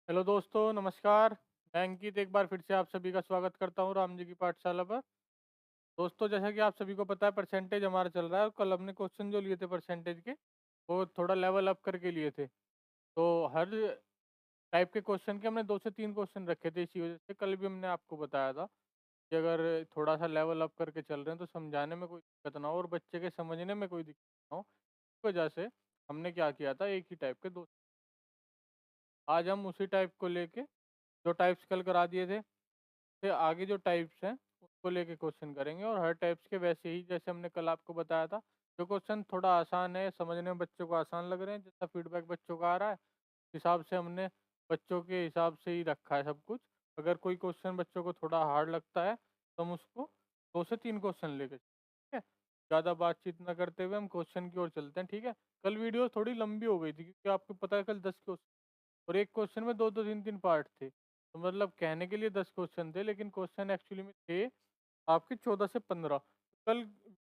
Hello दोस्तों, नमस्कार। मैं अंकित एक बार फिर से आप सभी का स्वागत करता हूँ राम जी की पाठशाला पर। दोस्तों, जैसा कि आप सभी को पता है, परसेंटेज हमारा चल रहा है और कल हमने क्वेश्चन जो लिए थे परसेंटेज के, वो थोड़ा लेवल अप करके लिए थे। तो हर टाइप के क्वेश्चन के हमने 2 से 3 क्वेश्चन रखे थे। इसी वजह से कल भी हमने आपको बताया था कि अगर थोड़ा सा लेवल अप करके चल रहे हैं तो समझाने में कोई दिक्कत ना हो और बच्चे के समझने में कोई दिक्कत ना हो। इस वजह से हमने क्या किया था, एक ही टाइप के दो। आज हम उसी टाइप को लेके, जो टाइप्स कल करा दिए थे, से आगे जो टाइप्स हैं उसको लेके क्वेश्चन करेंगे और हर टाइप्स के वैसे ही जैसे हमने कल आपको बताया था। जो क्वेश्चन थोड़ा आसान है, समझने में बच्चों को आसान लग रहे हैं, जैसा फीडबैक बच्चों का आ रहा है, उस हिसाब से हमने बच्चों के हिसाब से ही रखा है सब कुछ। अगर कोई क्वेश्चन बच्चों को थोड़ा हार्ड लगता है तो हम उसको 2 से 3 क्वेश्चन लेके, ठीक है। ज़्यादा बातचीत ना करते हुए हम क्वेश्चन की ओर चलते हैं, ठीक है। कल वीडियो थोड़ी लंबी हो गई थी क्योंकि आपको पता है कल 10 क्वेश्चन और एक क्वेश्चन में 2 2 3 3 पार्ट थे। तो मतलब कहने के लिए 10 क्वेश्चन थे लेकिन क्वेश्चन एक्चुअली में थे आपके 14 से 15। कल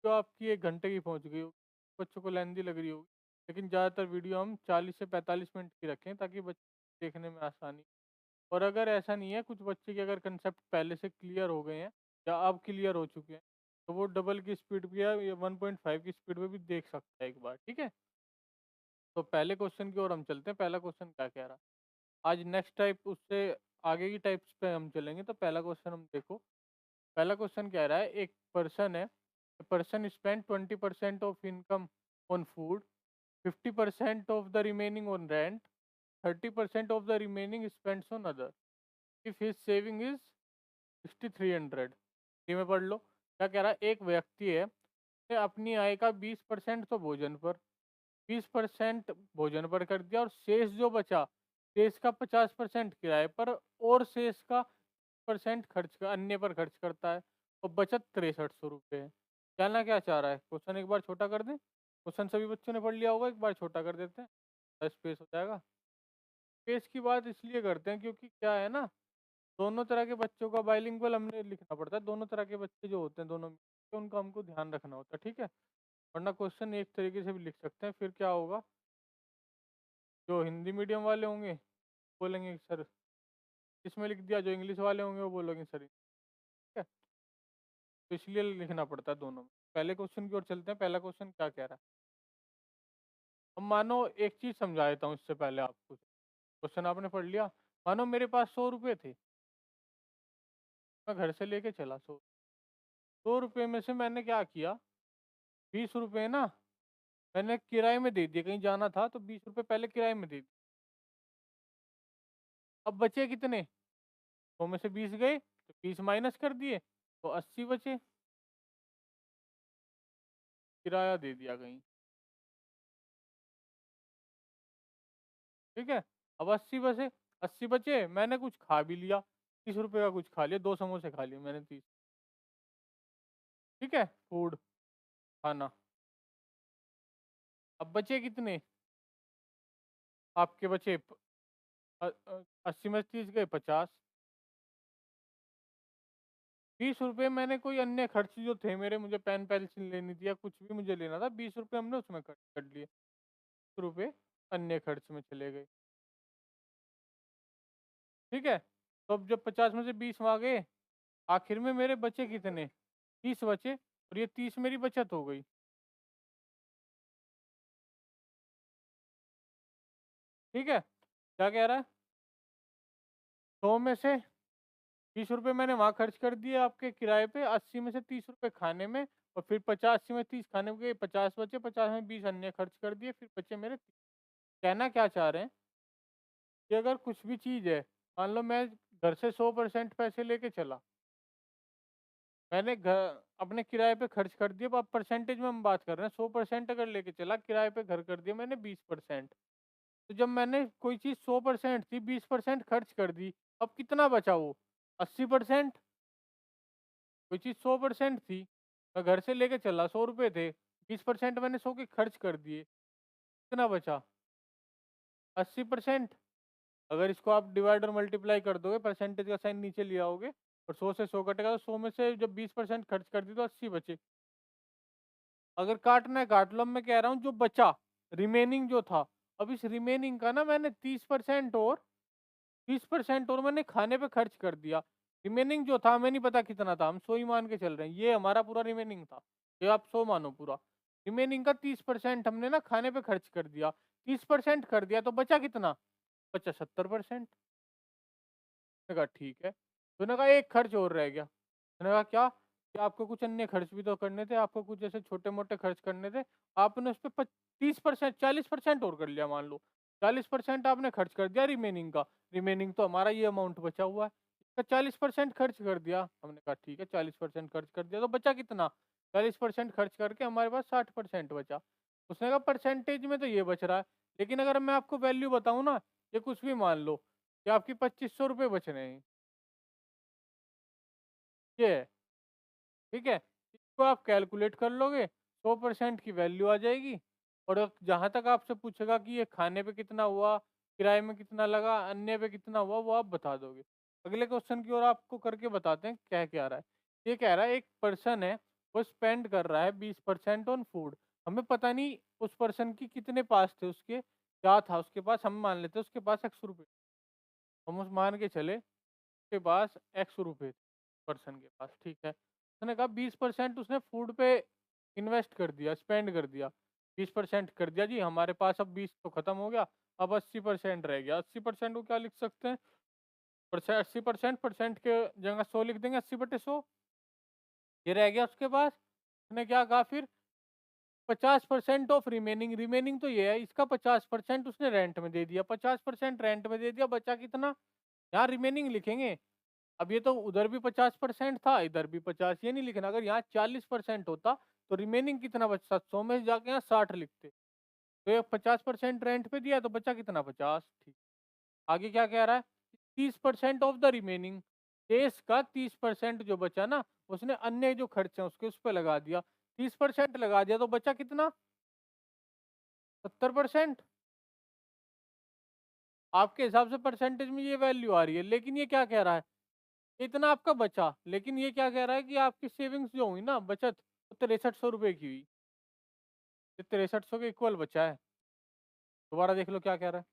जो आपकी 1 घंटे की पहुंच गई होगी, बच्चों को लेंदी लग रही होगी। लेकिन ज़्यादातर वीडियो हम 40 से 45 मिनट की रखें ताकि बच्चे देखने में आसानी। और अगर ऐसा नहीं है, कुछ बच्चे के अगर कंसेप्ट पहले से क्लियर हो गए हैं या अब क्लियर हो चुके हैं, तो वो डबल की स्पीड भी या 1.5 की स्पीड में भी देख सकता है एक बार, ठीक है। तो पहले क्वेश्चन की ओर हम चलते हैं। पहला क्वेश्चन क्या कह रहा है। आज नेक्स्ट टाइप उससे आगे की टाइप्स पे हम चलेंगे। तो पहला क्वेश्चन हम देखो। पहला क्वेश्चन कह रहा है, एक पर्सन है, person spend 20% of income on food, 50% of the remaining on rent, 30% of the remaining spends on other, if his saving is 6300। में पढ़ लो क्या कह रहा है। एक व्यक्ति है, ने अपनी आय का 20% तो भोजन पर, 20% भोजन पर कर दिया और शेष जो बचा, शेष का 50% किराए पर और शेष का परसेंट खर्च कर अन्य पर खर्च करता है। और बचत 6300 रुपये है। कहना क्या चाह रहा है। क्वेश्चन एक बार छोटा कर दें। क्वेश्चन सभी बच्चों ने पढ़ लिया होगा, एक बार छोटा कर देते हैं, स्पेस हो जाएगा। स्पेस की बात इसलिए करते हैं क्योंकि क्या है ना, दोनों तरह के बच्चों का बाइलिंगुअल हमने लिखना पड़ता है। दोनों तरह के बच्चे जो होते हैं दोनों में, तो उनका हमको ध्यान रखना होता है, ठीक है। वरना क्वेश्चन एक तरीके से भी लिख सकते हैं, फिर क्या होगा, जो हिंदी मीडियम वाले होंगे बोलेंगे कि सर इसमें लिख दिया, जो इंग्लिश वाले होंगे वो बोलेंगे सर, ठीक है। तो इसलिए लिखना पड़ता है दोनों में। पहले क्वेश्चन की ओर चलते हैं। पहला क्वेश्चन क्या कह रहा है। अब मानो, एक चीज समझा देता हूँ इससे पहले आपको। क्वेश्चन आपने पढ़ लिया। मानो मेरे पास 100 रुपये थे, मैं घर से लेके चला 100 रुपये में से मैंने क्या किया, 20 रुपये ना मैंने किराए में दे दिए। कहीं जाना था तो 20 रुपये पहले किराए में दे दिए। अब बचे कितने, 100 में से 20 गए तो 20 माइनस कर दिए तो 80 बचे, किराया दे दिया कहीं, ठीक है। अब 80 बचे, मैंने कुछ खा भी लिया, 30 रुपये का कुछ खा लिया, 2 समोसे खा लिए मैंने, 30, ठीक है, फूड, खाना। अब बचे कितने आपके, बचे 80 में से 30 गए 50। 20 रुपये मैंने कोई अन्य खर्च जो थे मेरे, मुझे पेन पेंसिल लेनी थी या कुछ भी मुझे लेना था, 20 रुपये हमने उसमें खर्च कर लिए, 20 रुपये अन्य खर्च में चले गए, ठीक है। तो अब जब 50 में से 20 वहाँ गए, आखिर में मेरे बचे कितने, 30 बचे और ये 30 मेरी बचत हो गई, ठीक है। क्या कह रहा है, 100 में से 20 रुपये मैंने वहाँ खर्च कर दिए आपके किराए पे, 80 में से 30 रुपये खाने में, और फिर 50 में 30 खाने के 50 बचे, 50 में 20 अन्य खर्च कर दिए, फिर बचे मेरे 30। कहना क्या चाह रहे हैं कि अगर कुछ भी चीज़ है, मान लो मैं घर से 100% पैसे लेके चला, मैंने घर अपने किराए पे खर्च कर दिया। अब परसेंटेज में हम बात कर रहे हैं, 100% अगर लेके चला, किराए पे घर कर दिया मैंने 20%। तो जब मैंने कोई चीज़ 100% थी, 20% खर्च कर दी, अब कितना बचा वो, 80%। कोई चीज़ 100% थी, मैं घर से लेके चला, 100 रुपये थे, 20% मैंने 100 के खर्च कर दिए, कितना बचा, 80%। अगर इसको आप डिवाइड और मल्टीप्लाई कर दोगे, परसेंटेज का साइन नीचे ले आओगे और 100 से 100 कटेगा, तो 100 में से जब 20% खर्च कर दी तो 80 बचे। अगर काटना है काट लो। अब मैं कह रहा हूँ जो बचा, रिमेनिंग जो था, अब इस रिमेनिंग का ना मैंने 30% और 30% और मैंने खाने पे खर्च कर दिया। रिमेनिंग जो था हमें नहीं पता कितना था, हम 100 ही मान के चल रहे हैं। ये हमारा पूरा रिमेनिंग था। ये आप 100 मानो पूरा। रिमेनिंग का 30% हमने ना खाने पे खर्च कर दिया। 30% कर दिया तो बचा कितना? बचा 70%। मैंने कहा ठीक है। तो उन्होंने कहा एक खर्च और रह गया। मैंने कहा क्या? कि आपको कुछ अन्य खर्च भी तो करने थे, आपको कुछ जैसे छोटे-मोटे खर्च करने थे। आपने उसपे 30% 40% और कर लिया मान लो। 40% आपने खर्च कर दिया रिमेनिंग का। रिमेनिंग तो हमारा ये अमाउंट बचा हुआ है। इसका 40% खर्च कर दिया। हमने कहा ठीक है 40% खर्च कर दिया तो बचा कितना? 40% खर्च करके हमारे पास 60% बचा। उसने कहा परसेंटेज में तो ये बच रहा है, लेकिन अगर मैं आपको वैल्यू बताऊँ ना, ये कुछ भी मान लो कि आपके ₹2500 बच रहे हैं। ये है, ठीक है? इसको आप कैलकुलेट कर लोगे, 100% की वैल्यू आ जाएगी। और अब जहाँ तक आपसे पूछेगा कि ये खाने पे कितना हुआ, किराए में कितना लगा, अन्य पे कितना हुआ, वो आप बता दोगे। अगले क्वेश्चन की ओर आपको करके बताते हैं कह क्या रहा है। ये कह रहा है एक पर्सन है, वो स्पेंड कर रहा है 20% ऑन फूड। हमें पता नहीं उस पर्सन की कितने पास थे उसके, क्या था उसके पास, हम मान लेते हैं उसके पास एक्स रुपए। हम उस मान के चले के पास एक्स रुपए पर्सन के पास, ठीक है। उसने कहा 20% उसने फूड पे इन्वेस्ट कर दिया, स्पेंड कर दिया। 20% कर दिया जी, हमारे पास अब 20 तो खत्म हो गया, अब 80% रह गया। 80% को क्या लिख सकते हैं? 80% परसेंट के जगह 100 लिख देंगे, 80/100। ये रह गया उसके पास। उसने क्या कहा फिर? 50% ऑफ रिमेनिंग। रिमेनिंग तो ये है, इसका 50% उसने रेंट में दे दिया। 50% रेंट में दे दिया, बचा कितना? यहाँ रिमेनिंग लिखेंगे। अब ये तो उधर भी 50% था, इधर भी 50, ये नहीं लिखना। अगर यहाँ 40% होता तो रिमेनिंग कितना बचता? 100 में से जाके यहाँ 60 लिखते। तो ये 50% रेंट पे दिया तो बचा कितना? 50। ठीक। आगे क्या कह रहा है? 30% ऑफ द रिमेनिंग। शेष का 30% जो बचा ना, उसने अन्य जो खर्च है उसके उस पर लगा दिया। 30% लगा दिया तो बचा कितना? 70%। आपके हिसाब से परसेंटेज में ये वैल्यू आ रही है, लेकिन ये क्या कह रहा है? इतना आपका बचा, लेकिन ये क्या कह रहा है कि आपकी सेविंग्स जो हुई ना, बचत, वो 6300 रुपये की हुई। ये 6300 के इक्वल बचा है। दोबारा देख लो क्या कह रहा है।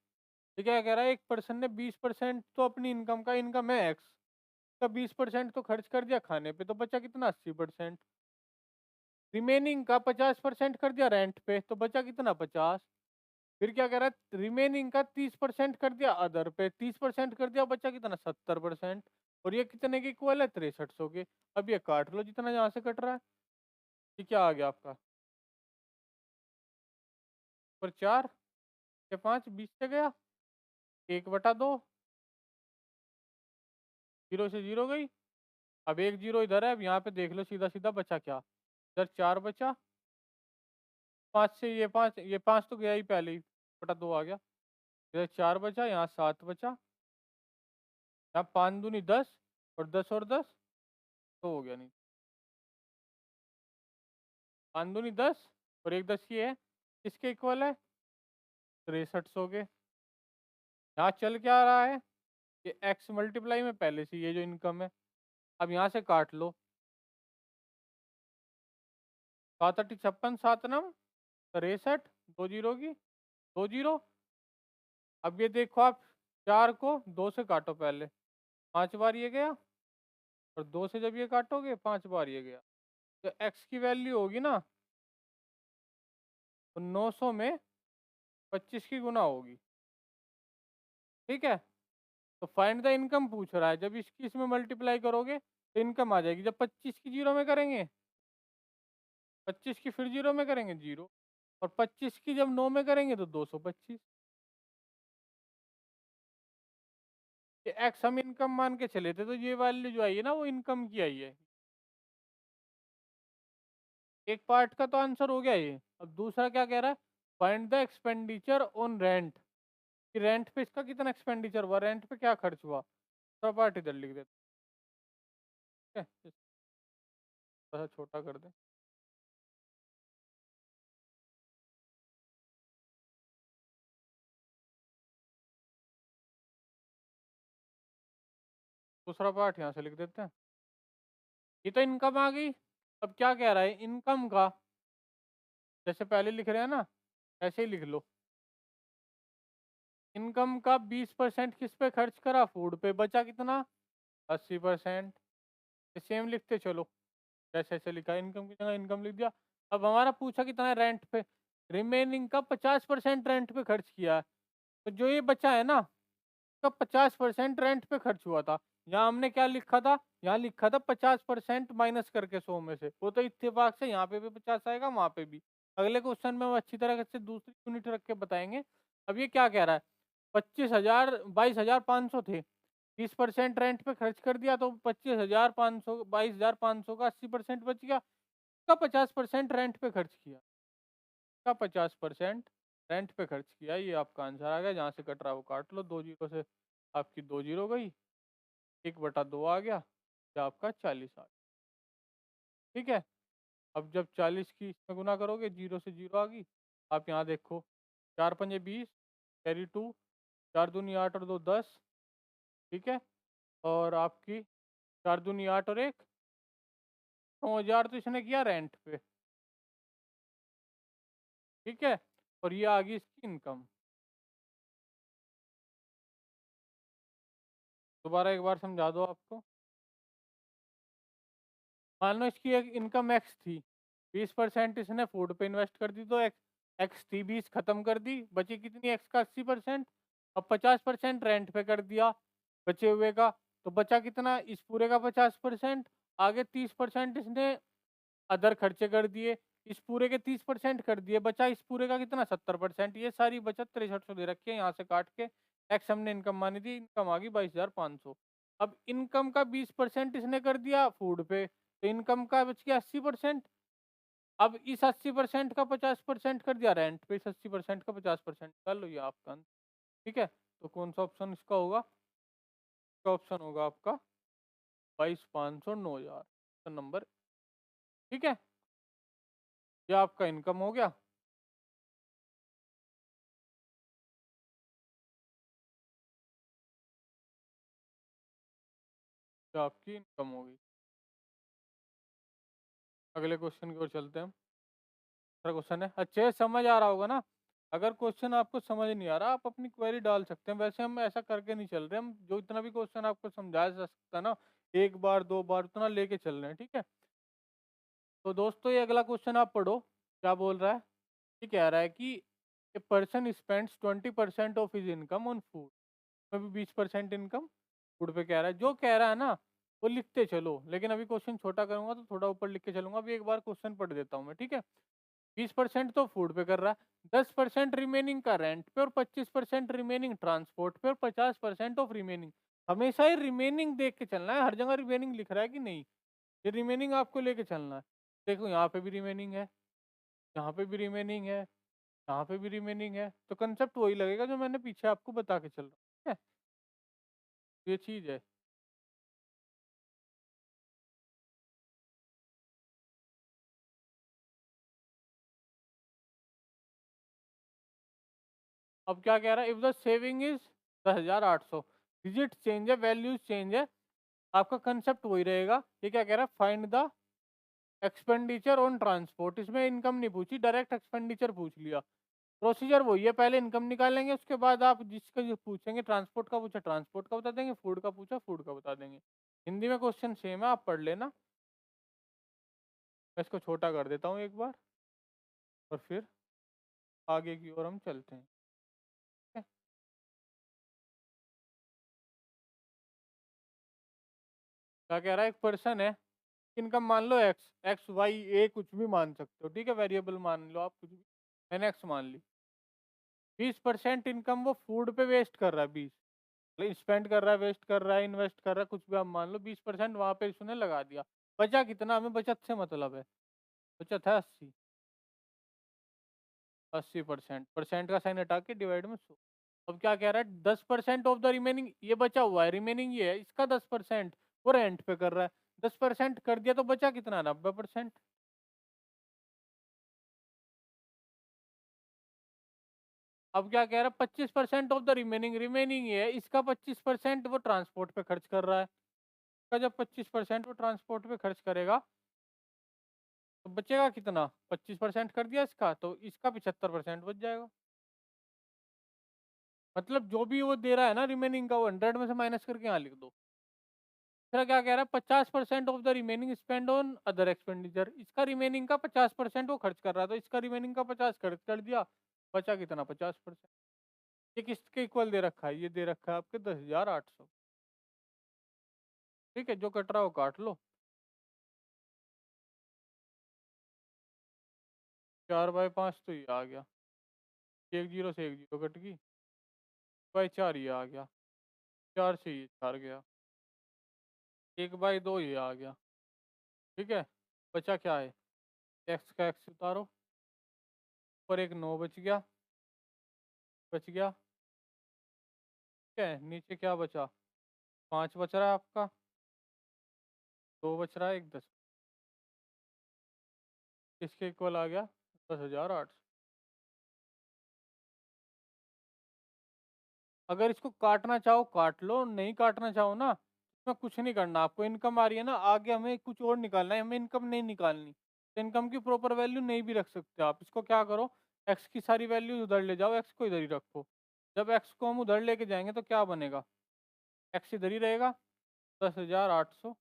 ये क्या कह रहा है? एक पर्सन ने 20% तो अपनी इनकम का, इनकम है एक्स का 20% तो खर्च कर दिया खाने पे, तो बचा कितना? 80%। रिमेनिंग का 50% कर दिया रेंट पे, तो बचा कितना? 50। फिर क्या कह रहा है? रिमेनिंग का 30% कर दिया अदर पे, 30% कर दिया, बचा कितना? 70%। और ये कितने के इक्वल है? 6300 के। अब ये काट लो जितना यहाँ से कट रहा है। ये क्या आ गया आपका? पर 4 या 5 20 से गया। 1/2। जीरो से जीरो गई। अब एक जीरो इधर है, अब यहाँ पे देख लो सीधा सीधा बचा क्या? इधर 4 बचा। 5 से ये पाँच तो गया ही पहले ही, बटा 2 आ गया। इधर 4 बचा, यहाँ 7 बचा। यहाँ 5 दूनी 10, और 10 और 10 तो हो गया नहीं। 5 दूनी 10 और एक 10 ये है, किसके इक्वल है? 6300 के। यहाँ चल क्या रहा है? ये एक्स मल्टीप्लाई में पहले से ये जो इनकम है। अब यहाँ से काट लो। 7×8 = 56, 7×9 = 63। 2 जीरो की 2 जीरो। अब ये देखो आप, 4 को 2 से काटो पहले, 5 बार ये गया। और 2 से जब ये काटोगे 5 बार ये गया। तो एक्स की वैल्यू होगी ना, तो 900 में 25 की गुना होगी। ठीक है। तो फाइंड द इनकम पूछ रहा है, जब इसकी इसमें मल्टीप्लाई करोगे तो इनकम आ जाएगी। जब 25 की जीरो में करेंगे, 25 की फिर जीरो में करेंगे जीरो, और 25 की जब 9 में करेंगे तो 225। ये एक्स हम इनकम मान के चले थे, तो ये वैल्यू जो आई है ना, वो इनकम की आई है। एक पार्ट का तो आंसर हो गया ये। अब दूसरा क्या कह रहा है? Find the expenditure on rent. कि रेंट पे इसका कितना एक्सपेंडिचर हुआ, रेंट पे क्या खर्च हुआ। दूसरा पार्ट इधर लिख देते हैं, थोड़ा सा छोटा कर दे। दूसरा पार्ट यहाँ से लिख देते हैं। ये तो इनकम आ गई। अब क्या कह रहा है? इनकम का, जैसे पहले लिख रहे हैं ना, ऐसे ही लिख लो। इनकम का 20% किस पे खर्च करा, फूड पे, बचा कितना, 80%। सेम लिखते चलो, जैसे ऐसे लिखा, इनकम की जगह इनकम लिख दिया। अब हमारा पूछा कितना है रेंट पे, रिमेनिंग का 50% रेंट पे खर्च किया है। तो जो ये बचा है ना, का 50% रेंट पे खर्च हुआ था। यहाँ हमने क्या लिखा था, यहाँ लिखा था 50% माइनस करके 100 में से, वो तो इत्तेफाक से यहाँ पे भी 50 आएगा, वहां पे भी। अगले क्वेश्चन में हम अच्छी तरह से दूसरी यूनिट रख के बताएंगे। अब ये क्या कह रहा है, 25,000 22,500 थे, 20% रेंट पे खर्च कर दिया, तो 25,500 22,500 का 80% बच गया, का 50% रेंट पे खर्च किया, का 50% रेंट पे खर्च किया। ये आपका आंसर आ गया, जहाँ से कट रहा है वो काट लो, 2 जीरो से आपकी 2 जीरो गई, 1/2 आ गया, ये आपका 40 आ गया। ठीक है, अब जब 40 की इसमें गुना करोगे, जीरो से जीरो आ गई। आप यहाँ देखो, 4×5 = 20, कैरी 2, 4×2 8 और 2 10। ठीक है, और आपकी 4×2 8 और 1 9,000 तो इसने किया रेंट पे। ठीक है, और ये आ गई इसकी इनकम। दोबारा एक बार समझा दो आपको। मान लो इसकी एक इनकम एक्स थी, 20% इसने फूड पे इन्वेस्ट कर दी, तो एक्स थी 20 खत्म कर दी, बची कितनी, एक्स का 80%। अब 50% रेंट पे कर दिया बचे हुए का, तो बचा कितना, इस पूरे का 50%। आगे 30% इसने अदर खर्चे कर दिए, इस पूरे के 30% कर दिए, बचा इस पूरे का कितना, 70%। ये सारी बचत 6300 दे रखी है, यहाँ से काट के एक्स हमने इनकम मानी थी, इनकम आ गई 22,500। अब इनकम का 20% इसने कर दिया फूड पे, तो इनकम का बच गया 80%। अब इस 80% का 50% कर दिया रेंट पे, इस 80% का 50% कर लो, ये आपका आंसर। ठीक है, तो कौन सा ऑप्शन इसका होगा, इसका ऑप्शन होगा आपका 22,500 9,000 नंबर। ठीक है, ये आपका इनकम हो गया। ये आपकी इनकम होगी। अगले क्वेश्चन की ओर चलते हैं हम। क्वेश्चन है, अच्छे से समझ आ रहा होगा ना। अगर क्वेश्चन आपको समझ नहीं आ रहा, आप अपनी क्वेरी डाल सकते हैं। वैसे हम ऐसा करके नहीं चल रहे, हम जो इतना भी क्वेश्चन आपको समझाया जा सकता है ना, एक बार 2 बार उतना लेके चल रहे हैं। ठीक है, तो दोस्तों ये अगला क्वेश्चन आप पढ़ो, क्या बोल रहा है। ये कह रहा है कि a person spends 20% of his income on food, में भी 20% इनकम फूड पे कह रहा है। जो कह रहा है ना वो लिखते चलो, लेकिन अभी क्वेश्चन छोटा करूंगा तो थोड़ा ऊपर लिख के चलूंगा। अभी एक बार क्वेश्चन पढ़ देता हूँ मैं। ठीक है, 20% तो फूड पे कर रहा है, 10% रिमेनिंग का रेंट पे, और 25% रिमेनिंग ट्रांसपोर्ट पे, और 50% ऑफ रिमेनिंग। हमेशा ही रिमेनिंग देख के चलना है, हर जगह रिमेनिंग लिख रहा है कि नहीं, ये रिमेनिंग आपको लेके चलना है। देखो यहाँ पे भी रिमेनिंग है, यहाँ पे भी रिमेनिंग है, यहाँ पे भी रिमेनिंग है, तो कंसेप्ट वही लगेगा जो मैंने पीछे आपको बता के चल रहा हूँ। ठीक है, ये चीज है। अब क्या कह रहा है, if the saving is 10,800, digit change है, वैल्यूज चेंज है, आपका कंसेप्ट वही रहेगा। ये क्या कह रहा है, find the expenditure on transport. इसमें इनकम नहीं पूछी, डायरेक्ट एक्सपेंडिचर पूछ लिया। प्रोसीजर वही है, पहले इनकम निकालेंगे, उसके बाद आप जिसका जो पूछेंगे, ट्रांसपोर्ट का पूछा ट्रांसपोर्ट का बता देंगे, फूड का पूछा फूड का बता देंगे। हिंदी में क्वेश्चन सेम है, आप पढ़ लेना। मैं इसको छोटा कर देता हूँ एक बार, और फिर आगे की ओर हम चलते हैं। ठीक है? क्या कह रहा है, एक पर्सन है, इनकम मान लो एक्स, एक्स वाई ए कुछ भी मान सकते हो। ठीक है, वेरिएबल मान लो आप कुछ भी, मैंने एक्स मान ली। 20% इनकम वो फूड पे वेस्ट कर रहा है, 20 स्पेंड कर रहा है, वेस्ट कर रहा है, इन्वेस्ट कर रहा है, कुछ भी आप मान लो। 20% वहां पे इसने लगा दिया, बचा कितना, हमें बचत से मतलब है, बचत है 80। 80% परसेंट का साइन हटा के डिवाइड में 100। अब क्या कह रहा है, 10% ऑफ द रिमेनिंग, ये बचा हुआ है रिमेनिंग, ये है इसका 10%, वो रेंट पे कर रहा है। 10% कर दिया तो बचा कितना, 90%। अब क्या कह रहा है, 25% ऑफ द रिमेनिंग, रिमेनिंग ये है, इसका 25% वो ट्रांसपोर्ट पे खर्च कर रहा है। इसका जब 25% वो ट्रांसपोर्ट पे खर्च करेगा, तो बचेगा कितना, 25% कर दिया इसका, तो इसका 75% बच जाएगा। मतलब जो भी वो दे रहा है ना रिमेनिंग का, वो 100 में से माइनस करके यहाँ लिख दो। दूसरा क्या कह रहा है, 50% of the remaining spend on other expenditure. इसका रिमेनिंग का 50% वो खर्च कर रहा है, तो इसका रिमेनिंग का 50 खर्च कर दिया, बचा कितना 50%। ये किसके इक्वल दे रखा है, ये दे रखा है आपके 10,800। ठीक है, जो कट रहा है वो काट लो। 4/5 तो ये आ गया, एक जीरो से एक जीरो कट गई, 1/4 ये आ गया, 4 से ये 4 गया, 1/2 ये आ गया। ठीक है, बचा क्या है, एक्स का एक्स उतारो, ऊपर एक 9 बच गया, बच गया। ठीक है, नीचे क्या बचा, 5 बच रहा है आपका, 2 बच रहा है, एक 10। किसके इक्वल आ गया, 10,800। अगर इसको काटना चाहो काट लो, नहीं काटना चाहो ना, इसमें कुछ नहीं करना आपको। इनकम आ रही है ना, आगे हमें कुछ और निकालना है, हमें इनकम नहीं निकालनी। तो इनकम की प्रॉपर वैल्यू नहीं भी रख सकते आप। इसको क्या करो, एक्स की सारी वैल्यू उधर ले जाओ, एक्स को इधर ही रखो। जब एक्स को हम उधर लेके जाएंगे तो क्या बनेगा, एक्स इधर ही रहेगा, 10,800।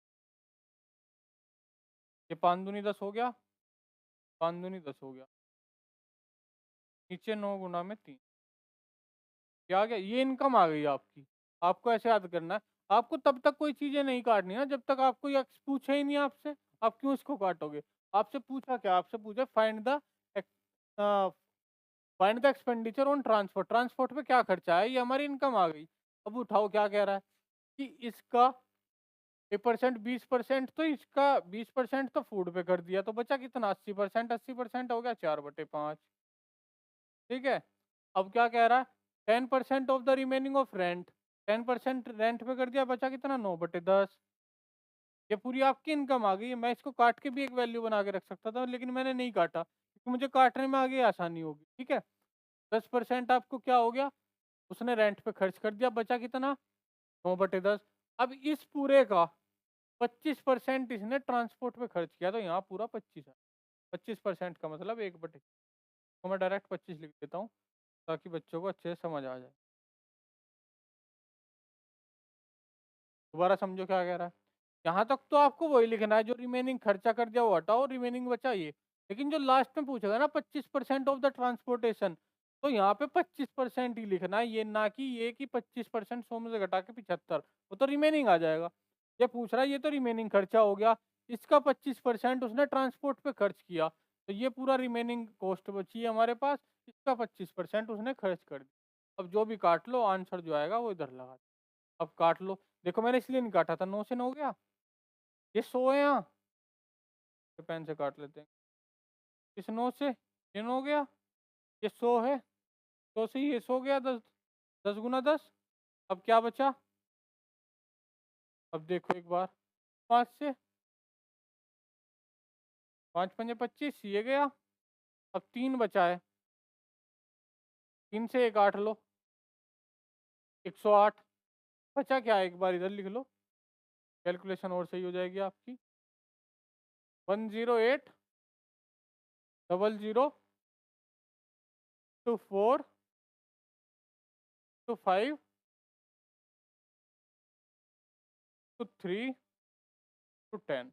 ये 5 दूनी 10 हो गया, 5 दूनी 10 हो गया, नीचे 9 गुना में 3। क्या आ गया, ये इनकम आ गई आपकी। आपको ऐसे याद करना है, आपको तब तक कोई चीजें नहीं काटनी है जब तक आपको ये पूछे ही नहीं आपसे। आप क्यों इसको काटोगे, आपसे पूछा क्या, आपसे पूछा find the expenditure on transport. Transport पे क्या खर्चा है, ये हमारी इनकम आ गई। अब उठाओ क्या कह रहा है कि इसका 1%, 20%, तो इसका 20% तो फूड पे कर दिया, तो बचा कितना 80%। 80% हो गया 4/5। ठीक है, अब क्या कह रहा है, 10% of the remaining of rent. 10% rent पे कर दिया, बचा कितना 9/10। ये पूरी आपकी इनकम आ गई है। मैं इसको काट के भी एक वैल्यू बना के रख सकता था, लेकिन मैंने नहीं काटा क्योंकि मुझे काटने में आगे आसानी होगी। ठीक है, 10% आपको क्या हो गया, उसने रेंट पे खर्च कर दिया, बचा कितना 9/10। अब इस पूरे का 25% इसने ट्रांसपोर्ट पे खर्च किया, तो यहाँ पूरा 25 है। 25% का मतलब 1/, तो मैं डायरेक्ट 25 लिख देता हूँ ताकि बच्चों को अच्छे से समझ आ जाए। दोबारा समझो क्या कह रहा है, यहाँ तक तो आपको वही लिखना है, जो रिमेनिंग खर्चा कर दिया वो हटाओ, रिमेनिंग बचा ये। लेकिन जो लास्ट में पूछेगा ना 25% ऑफ द ट्रांसपोर्टेशन, तो यहाँ पे 25% ही लिखना है, ये ना कि ये कि 25% 100 में से घटा के 75, वो तो रिमेनिंग आ जाएगा। ये पूछ रहा है, ये तो रिमेनिंग खर्चा हो गया, इसका 25% उसने ट्रांसपोर्ट पे खर्च किया, तो ये पूरा रिमेनिंग कॉस्ट बची है हमारे पास, इसका 25% उसने खर्च कर दिया। अब जो भी काट लो, आंसर जो आएगा वो इधर लगा दो। अब काट लो, देखो मैंने इसलिए नहीं काटा था, 9 से 9 हो गया, ये 100 है यहाँ, ये पेन से काट लेते हैं। इस 9 से ये 9 हो गया, ये 100 है, 100 से ये 100 गया, 10, 10 गुना 10। अब क्या बचा, अब देखो एक बार, 5 से, 5×5 = 25, ये गया। अब 3 बचा है, 3 से एक 8 लो, 108। बचा क्या है, एक बार इधर लिख लो, कैलकुलेशन और सही हो जाएगी आपकी। 108 2 4 2 5 2 3 2 10।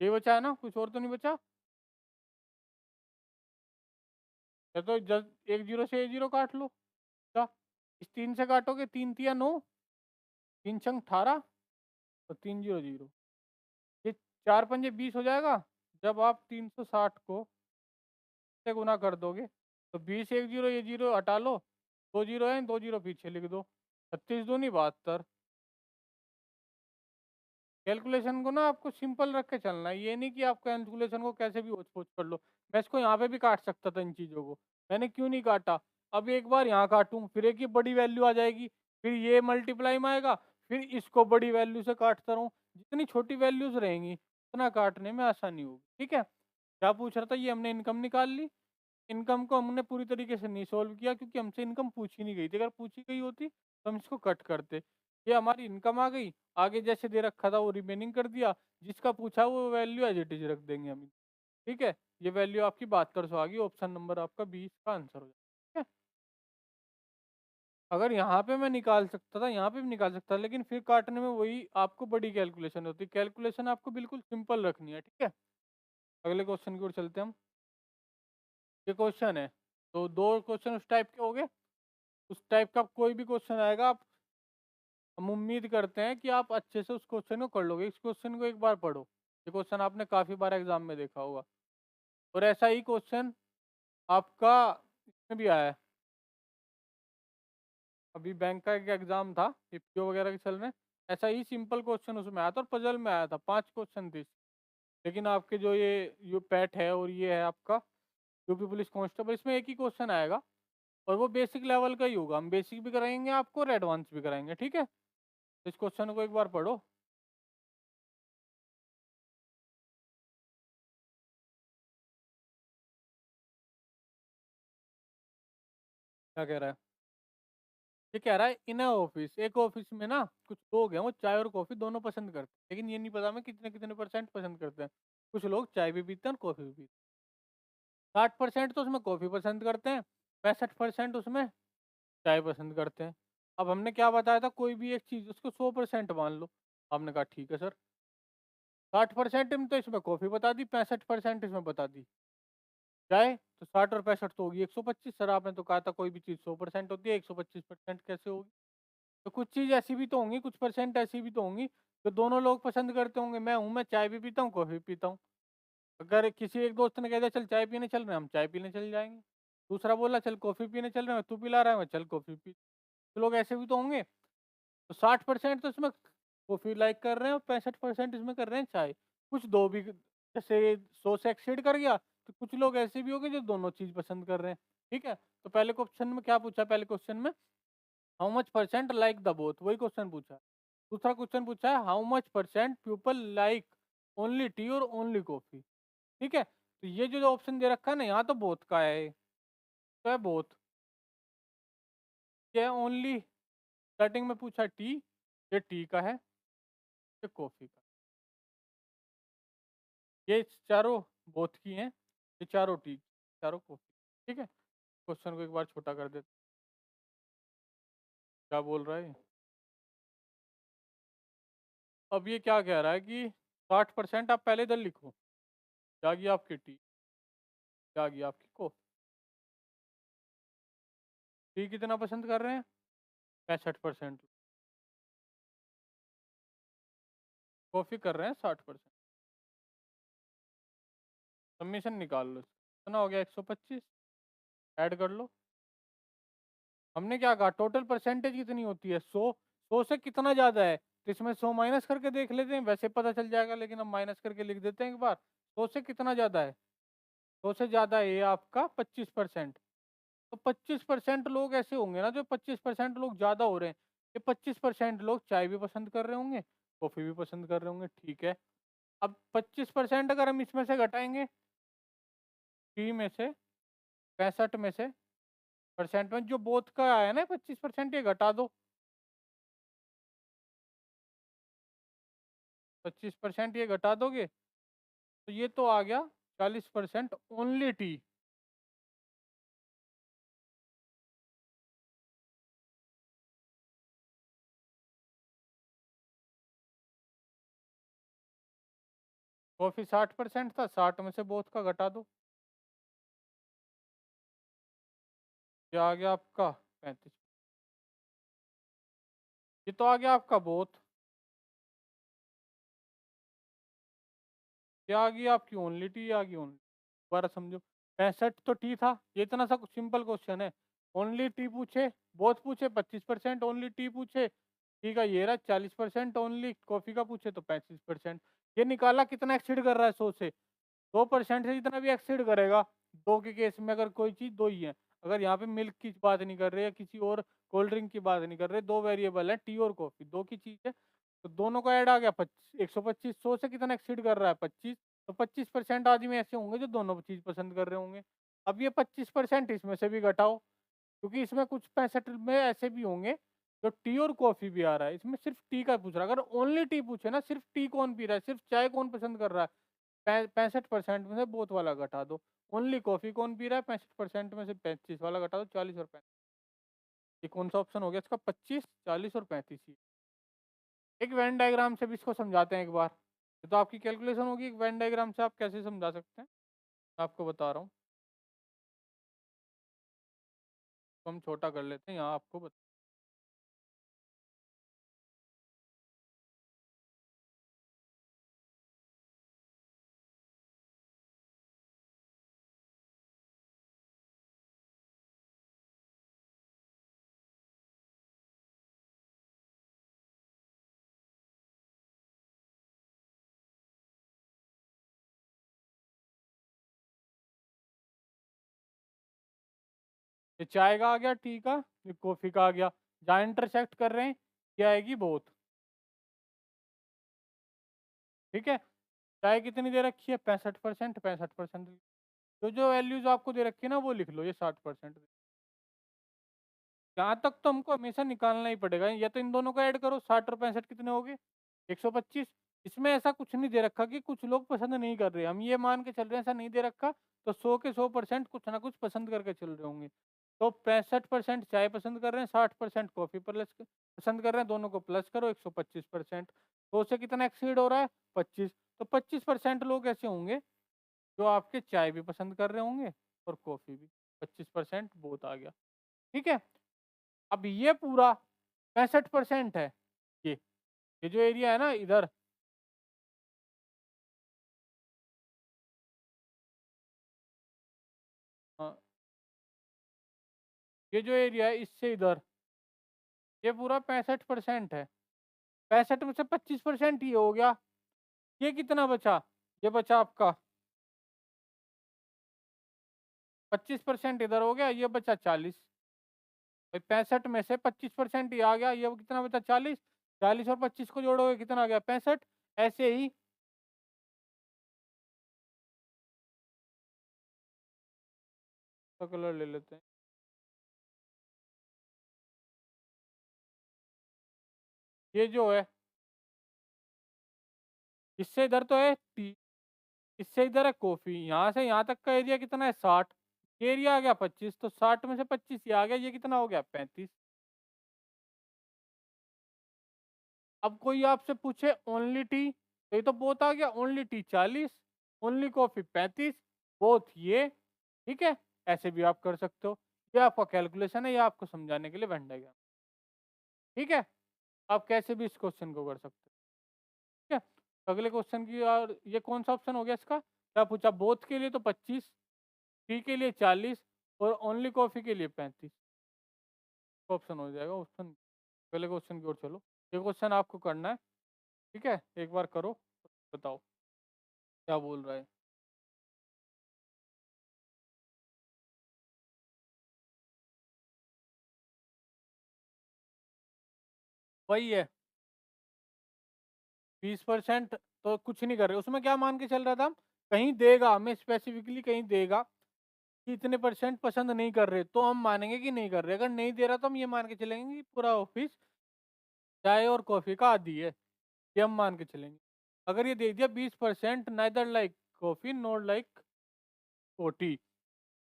ये बचा है ना, कुछ और तो नहीं बचा। या तो जस्ट एक जीरो से एक जीरो काट लो, क्या इस 3 से काटोगे, 3×3 = 9, 3×6 = 18, और 3 0 0, ये 4×5 = 20 हो जाएगा। जब आप 360 को से गुना कर दोगे तो 20, एक जीरो, ये जीरो हटा लो, 2 जीरो है, 2 जीरो पीछे लिख दो, 36×2 = 72। कैलकुलेशन को ना आपको सिंपल रख के चलना है, ये नहीं कि आप कैलकुलेशन को कैसे भी होच पोच कर लो। मैं इसको यहाँ पे भी काट सकता था इन चीज़ों को, मैंने क्यों नहीं काटा। अब एक बार यहाँ काटूं, फिर एक ही बड़ी वैल्यू आ जाएगी, फिर ये मल्टीप्लाई में आएगा, फिर इसको बड़ी वैल्यू से काटता रहूँ, जितनी छोटी वैल्यूज रहेंगी उतना काटने में आसानी होगी। ठीक है, क्या पूछ रहा था, ये हमने इनकम निकाल ली। इनकम को हमने पूरी तरीके से नहीं सोल्व किया क्योंकि हमसे इनकम पूछी नहीं गई थी, अगर पूछी गई होती तो हम इसको कट करते। ये हमारी इनकम आ गई, आगे जैसे दे रखा था वो रिमेनिंग कर दिया, जिसका पूछा वो वैल्यू एज इट इज रख देंगे हम। ठीक है, ये वैल्यू आपकी 7200 आ गई, ऑप्शन नंबर आपका 20 का आंसर हो जाएगा। ठीक है। अगर यहाँ पे मैं निकाल सकता था, यहाँ पे भी निकाल सकता था, लेकिन फिर काटने में वही आपको बड़ी कैलकुलेशन होती है। कैलकुलेशन आपको बिल्कुल सिंपल रखनी है, ठीक है। अगले क्वेश्चन की ओर चलते हैं हम। ये क्वेश्चन है, तो दो क्वेश्चन उस टाइप के हो गए। उस टाइप का कोई भी क्वेश्चन आएगा, आप हम उम्मीद करते हैं कि आप अच्छे से उस क्वेश्चन को कर लोगे। इस क्वेश्चन को एक बार पढ़ो। ये क्वेश्चन आपने काफ़ी बार एग्जाम में देखा होगा, और ऐसा ही क्वेश्चन आपका इसमें भी आया है। अभी बैंक का एक एग्जाम था, पीपीओ वगैरह के चल रहे हैं। ऐसा ही सिंपल क्वेश्चन उसमें आया था, और पजल में आया था। 5 क्वेश्चन थे। लेकिन आपके जो ये पैट है और ये है आपका यूपी पुलिस कांस्टेबल, इसमें एक ही क्वेश्चन आएगा, और वो बेसिक लेवल का ही होगा। हम बेसिक भी कराएंगे आपको और एडवांस भी कराएंगे, ठीक है। तो इस क्वेश्चन को एक बार पढ़ो। क्या कह रहा है? ये कह रहा है इन ऑफिस, एक ऑफिस में ना कुछ लोग हैं, वो चाय और कॉफी दोनों पसंद करते हैं, लेकिन ये नहीं पता मैं कितने कितने परसेंट पसंद करते हैं। कुछ लोग चाय भी पीते हैं और कॉफी भी पीते हैं। 60% तो उसमें कॉफी पसंद करते हैं, 65% उसमें चाय पसंद करते हैं। अब हमने क्या बताया था, कोई भी एक चीज उसको 100% मान लो। आपने कहा ठीक है सर। 60% में तो इसमें कॉफी बता दी, 65% इसमें बता दी चाय। तो 60 और 65 तो होगी 125। सर आपने तो कहा था कोई भी चीज़ 100% होती है, 125% कैसे होगी? तो कुछ चीज़ ऐसी भी तो होंगी, कुछ परसेंट ऐसी भी तो होंगी जो दोनों लोग पसंद करते होंगे। मैं चाय भी पीता हूँ, कॉफ़ी भी पीता हूँ। अगर किसी एक दोस्त ने कह दिया चल चाय पीने चल रहे हैं, हम चाय पीने चल जाएंगे। दूसरा बोला चल कॉफ़ी पीने चल रहे हैं, तू पिला रहा है, मैं चल कॉफ़ी पी। तो लोग ऐसे भी तो होंगे। तो 60% तो इसमें कॉफ़ी लाइक कर रहे हैं, और 65% इसमें कर रहे हैं चाय। कुछ दो भी, जैसे 100 से एक्सीड कर गया, तो कुछ लोग ऐसे भी होंगे जो दोनों चीज़ पसंद कर रहे हैं, ठीक है। तो पहले क्वेश्चन में क्या पूछा? पहले क्वेश्चन में how much percent like the both, वही क्वेश्चन पूछा है। दूसरा क्वेश्चन पूछा है how much percent people like only T और ओनली कॉफी, ठीक है। तो ये जो ऑप्शन दे रखा है ना, यहाँ तो बोथ का है, तो है बोथ। ये ओनली स्टार्टिंग में पूछा टी, ये टी का है, ये कॉफी का। ये चारों बोथ की हैं, ये चारों टी, चारों कॉफी, ठीक है। क्वेश्चन को एक बार छोटा कर देते। क्या बोल रहा है? अब ये क्या कह रहा है कि 60% आप पहले इधर लिखो। क्या गई आपकी टी, क्या गई आपकी कॉफी। टी कितना पसंद कर रहे हैं? 65%। कॉफी कर रहे हैं 60%। सबमिशन निकाल लो। कितना हो गया? 125। ऐड कर लो। हमने क्या कहा, टोटल परसेंटेज कितनी होती है? 100। 100 से कितना ज़्यादा है, तो इसमें 100 माइनस करके देख लेते हैं, वैसे पता चल जाएगा, लेकिन हम माइनस करके लिख देते हैं एक बार। 100 से कितना ज़्यादा है? 100 से ज़्यादा है ये आपका 25%। तो 25% लोग ऐसे होंगे ना, जो 25% लोग ज़्यादा हो रहे हैं। ये 25% लोग चाय भी पसंद कर रहे होंगे, कॉफ़ी भी पसंद कर रहे होंगे, ठीक है। अब 25% अगर हम इसमें से घटाएंगे, टी में से, 65 में से, परसेंट में जो बोथ का आया ना 25%, ये घटा दो। 25% ये घटा दोगे, तो ये तो आ गया 40% ओनली टी। कॉफी 60% था, 60 में से बोथ का घटा दो, ये आ गया आपका 35। ये तो आ गया आपका बोथ। ये आ गई आपकी ओनली टी, आ गई ओनली। दोबारा समझो, 65 तो टी था, ये इतना सा सिंपल क्वेश्चन है। ओनली टी पूछे, बोथ पूछे 25%, ओनली टी पूछे, टी का ये रहा 40%, ओनली कॉफी का पूछे तो 35%। ये निकाला कितना एक्सीड कर रहा है 100 से। 2% से जितना भी एक्सीड करेगा, दो के केस में अगर कोई चीज़ दो ही है, अगर यहाँ पे मिल्क की बात नहीं कर रहे हैं, किसी और कोल्ड ड्रिंक की बात नहीं कर रहे, दो वेरिएबल है टी और कॉफी, दो की चीज़ है, तो दोनों का ऐड आ गया 25, 125। 100 से कितना एक्सीड कर रहा है? 25। तो 25% आदमी ऐसे होंगे जो दोनों चीज़ पसंद कर रहे होंगे। अब ये 25% इसमें से भी घटाओ, क्योंकि इसमें कुछ 65 में ऐसे भी होंगे जो टी और कॉफी भी आ रहा है। इसमें सिर्फ टी का पूछ रहा है। अगर ओनली टी पूछे ना, सिर्फ टी कौन पी रहा है, सिर्फ चाय कौन पसंद कर रहा है, 65% में से बोथ वाला घटा दो। ओनली कॉफी कौन पी रहा है, 65% में से 35 वाला घटा दो, 40 और 35। ये कौन सा ऑप्शन हो गया इसका? 25, 40 और 35 ही। एक वेन डायग्राम से भी इसको समझाते हैं एक बार। ये तो आपकी कैलकुलेशन होगी, एक वेन डायग्राम से आप कैसे समझा सकते हैं, मैं आपको बता रहा हूँ। तो हम छोटा कर लेते हैं, यहाँ आपको ये चाय का आ गया, टी का, ये कॉफी का आ गया। जहाँ इंटरसेक्ट कर रहे हैं ये आएगी बोथ। ठीक है, चाय कितनी दे रखी है? 65%, 65%। तो जो वैल्यूज आपको दे रखी है ना वो लिख लो, ये 60%। यहाँ तक तो हमको हमेशा निकालना ही पड़ेगा, या तो इन दोनों को ऐड करो, 60 और 65 कितने हो गए? 125। इसमें ऐसा कुछ नहीं दे रखा कि कुछ लोग पसंद नहीं कर रहे, हम ये मान के चल रहे हैं ऐसा नहीं दे रखा। तो 100 के 100% कुछ ना कुछ पसंद करके चल रहे होंगे। तो 65% चाय पसंद कर रहे हैं, 60% कॉफी प्लस पसंद कर रहे हैं, दोनों को प्लस करो 125%। तो उससे कितना एक्सीड हो रहा है? 25। तो 25% लोग ऐसे होंगे जो आपके चाय भी पसंद कर रहे होंगे और कॉफी भी। 25% बहुत आ गया। ठीक है, अब ये पूरा 65% है। ये ये जो एरिया है ना इधर, हाँ, ये जो एरिया है इससे इधर, ये पूरा 65% है। 65 में से 25% ये हो गया। ये कितना बचा? ये बचा आपका 25% इधर हो गया, ये बचा 40। भाई 65 में से 25% ही आ गया, ये कितना बचा? 40। 40 और 25 को जोड़ोगे कितना आ गया? 65। ऐसे ही तो कलर ले लेते हैं। ये जो है इससे इधर तो है टी, इससे इधर है कॉफी, यहाँ से यहाँ तक का एरिया कितना है? 60। एरिया आ गया 25, तो 60 में से 25 ये आ गया, ये कितना हो गया? 35। अब कोई आपसे पूछे ओनली टी, तो ये तो बोथ आ गया। Only T 40, only coffee 35, both ये। ठीक है, ऐसे भी आप कर सकते हो। ये आपका कैलकुलेशन है, ये आपको समझाने के लिए बन जाएगा। ठीक है, आप कैसे भी इस क्वेश्चन को कर सकते हो। ठीक है, अगले क्वेश्चन की। और ये कौन सा ऑप्शन हो गया इसका? क्या पूछा? बोथ के लिए तो 25, टी के लिए 40 और ओनली कॉफी के लिए 35 ऑप्शन हो जाएगा ऑप्शन। अगले क्वेश्चन की ओर चलो, ये क्वेश्चन आपको करना है। ठीक है, एक बार करो, बताओ क्या बोल रहा है। वही है 20%। तो कुछ नहीं कर रहे उसमें, क्या मान के चल रहा था हम? कहीं देगा हमें स्पेसिफिकली, कहीं देगा कि इतने परसेंट पसंद नहीं कर रहे, तो हम मानेंगे कि नहीं कर रहे। अगर नहीं दे रहा तो हम ये मान के चलेंगे कि पूरा ऑफिस चाय और कॉफी का आदी है, ये हम मान के चलेंगे। अगर ये दे दिया 20%, neither like coffee not like T,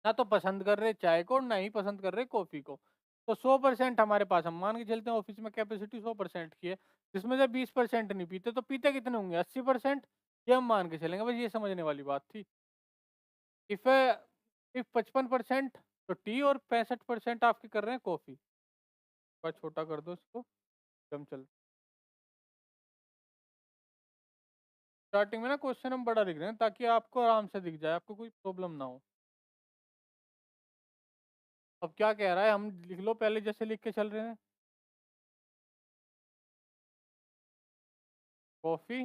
ना तो पसंद कर रहे चाय को ना ही पसंद कर रहे कॉफी को, तो 100% हमारे पास, हम मान के चलते हैं ऑफिस में कैपेसिटी 100% की है, जिसमें से 20% नहीं पीते, तो पीते कितने होंगे? 80%। ये हम मान के चलेंगे, बस ये समझने वाली बात थी। इफ इफ 55% तो टी और 65% आपके कर रहे हैं कॉफी। बस छोटा कर दो इसको, हम चल। स्टार्टिंग में ना क्वेश्चन हम बड़ा लिख रहे हैं ताकि आपको आराम से दिख जाए, आपको कोई प्रॉब्लम ना हो। अब क्या कह रहा है, हम लिख लो पहले जैसे लिख के चल रहे हैं। Coffee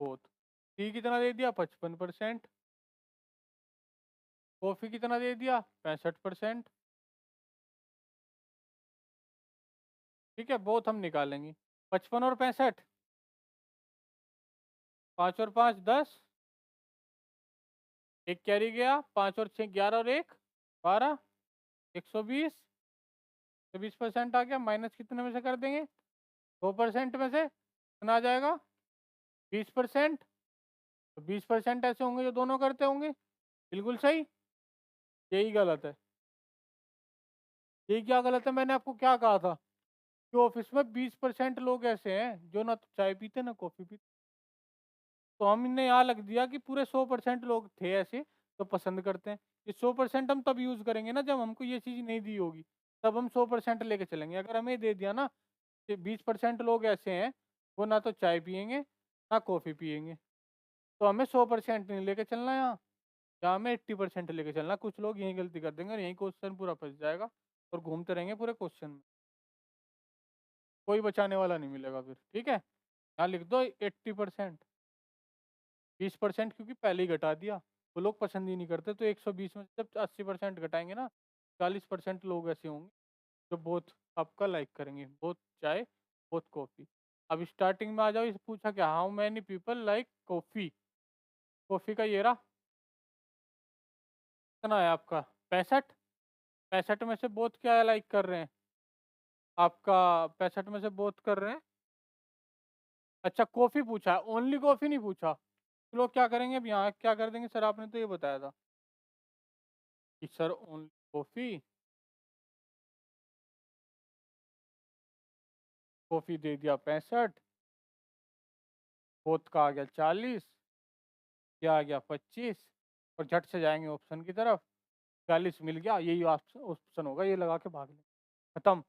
both. टी कितना दे दिया? 55%। कॉफी कितना दे दिया? 65%। ठीक है, बोथ हम निकालेंगे। 55 और 65, 5 और 5 10, एक कैरी गया, 5 और 6 11 और एक 12, 120। तो 20% आ गया, माइनस कितने में से कर देंगे? 2% में से कितना आ जाएगा? 20%। तो 20% ऐसे होंगे जो दोनों करते होंगे, बिल्कुल सही। यही गलत है। ये क्या गलत है? मैंने आपको क्या कहा था कि ऑफिस में 20% लोग ऐसे हैं जो ना तो चाय पीते ना कॉफी पीते। तो हमने यहाँ लग दिया कि पूरे 100% लोग थे ऐसे तो पसंद करते हैं। ये 100% हम तब यूज करेंगे ना जब हमको ये चीज नहीं दी होगी, तब हम 100% लेके चलेंगे। अगर हमें दे दिया ना कि 20% लोग ऐसे हैं वो ना तो चाय पियेंगे ना कॉफी पियेंगे, तो हमें 100% नहीं लेके चलना यहाँ, या हमें 80% लेके चलना। कुछ लोग यही गलती कर देंगे और यही क्वेश्चन पूरा फंस जाएगा और घूमते रहेंगे पूरे क्वेश्चन में, कोई बचाने वाला नहीं मिलेगा फिर। ठीक है, यहाँ लिख दो 80%। 20% क्योंकि पहले ही घटा दिया, वो लोग पसंद ही नहीं करते। तो 120 में से जब 80% घटाएंगे ना, 40% लोग ऐसे होंगे जो बहुत आपका लाइक करेंगे, बहुत चाय बहुत कॉफ़ी। अब स्टार्टिंग में आ जाओ, इसे पूछा कि how many people like coffee. Coffee का ये रहा, कितना है आपका? 65। 65 में से बहुत क्या लाइक कर रहे हैं आपका? 65 में से बहुत कर रहे हैं। अच्छा कॉफ़ी पूछा है, ओनली कॉफ़ी नहीं पूछा। तो लोग क्या करेंगे अब यहाँ, क्या कर देंगे? सर आपने तो ये बताया था कि सर ओनली कॉफ़ी। कॉफ़ी दे दिया 65, बोथ का आ गया 40, क्या आ गया 25, और झट से जाएंगे ऑप्शन की तरफ। 40 मिल गया, यही ऑप्शन होगा, ये लगा के भाग लें, खत्म।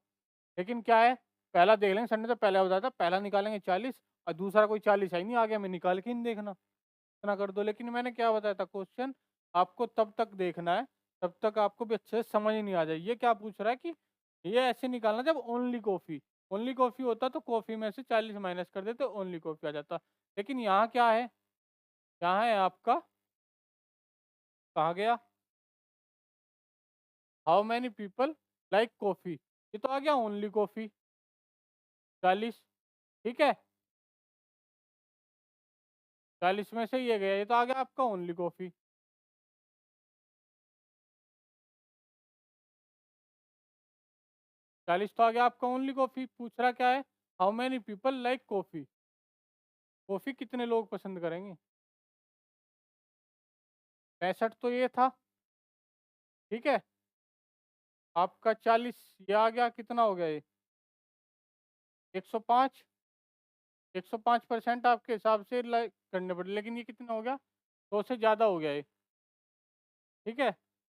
लेकिन क्या है, पहला देख लेंगे, संडे तो पहला बताया था, पहला निकालेंगे 40 और दूसरा कोई 40 है नहीं, आ गया मैं निकाल के नहीं देखना, इतना कर दो। लेकिन मैंने क्या बताया था, क्वेश्चन आपको तब तक देखना है तब तक आपको भी अच्छे से समझ नहीं आ जाए। ये क्या पूछ रहा है कि ये ऐसे निकालना जब ओनली कॉफ़ी, ओनली कॉफ़ी होता तो कॉफ़ी में से 40 माइनस कर देते, ओनली कॉफ़ी आ जाता। लेकिन यहाँ क्या है, यहाँ है आपका, कहाँ गया, how many people like coffee, ये तो आ गया ओनली कॉफ़ी 40। ठीक है, 40 में से ये गया, ये तो आ गया आपका ओनली कॉफ़ी। 40 तो आ गया आपका ओनली कॉफ़ी। पूछ रहा क्या है, how many people like coffee, coffee कितने लोग पसंद करेंगे? 65 तो ये था। ठीक है, आपका 40 ये आ गया, कितना हो गया ये? 105। 105% आपके हिसाब से लाइक करने पड़े, लेकिन ये कितना हो गया? 100 से ज़्यादा हो गया ये। ठीक है,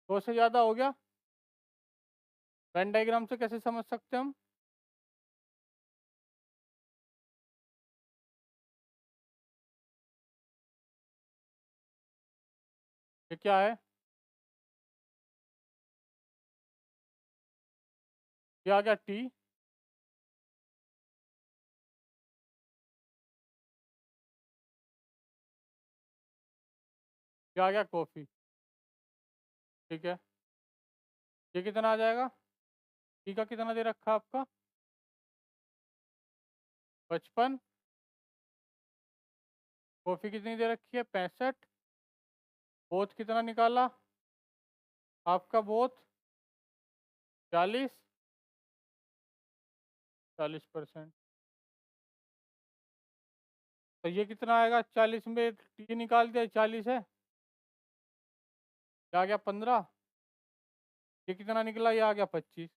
100 से ज़्यादा हो गया। वेन डायग्राम से कैसे समझ सकते हैं हम? ये क्या है, ये आ गया टी, ये आ गया कॉफ़ी। ठीक है, ये कितना आ जाएगा? टी का कितना दे रखा आपका? 55। कॉफ़ी कितनी दे रखी है? 65। बोथ कितना निकाला आपका? बोथ 40। 40%। तो ये कितना आएगा? 40 में टी निकाल दिया, 40 है, ये आ गया 15। ये कितना निकला? ये आ गया 25।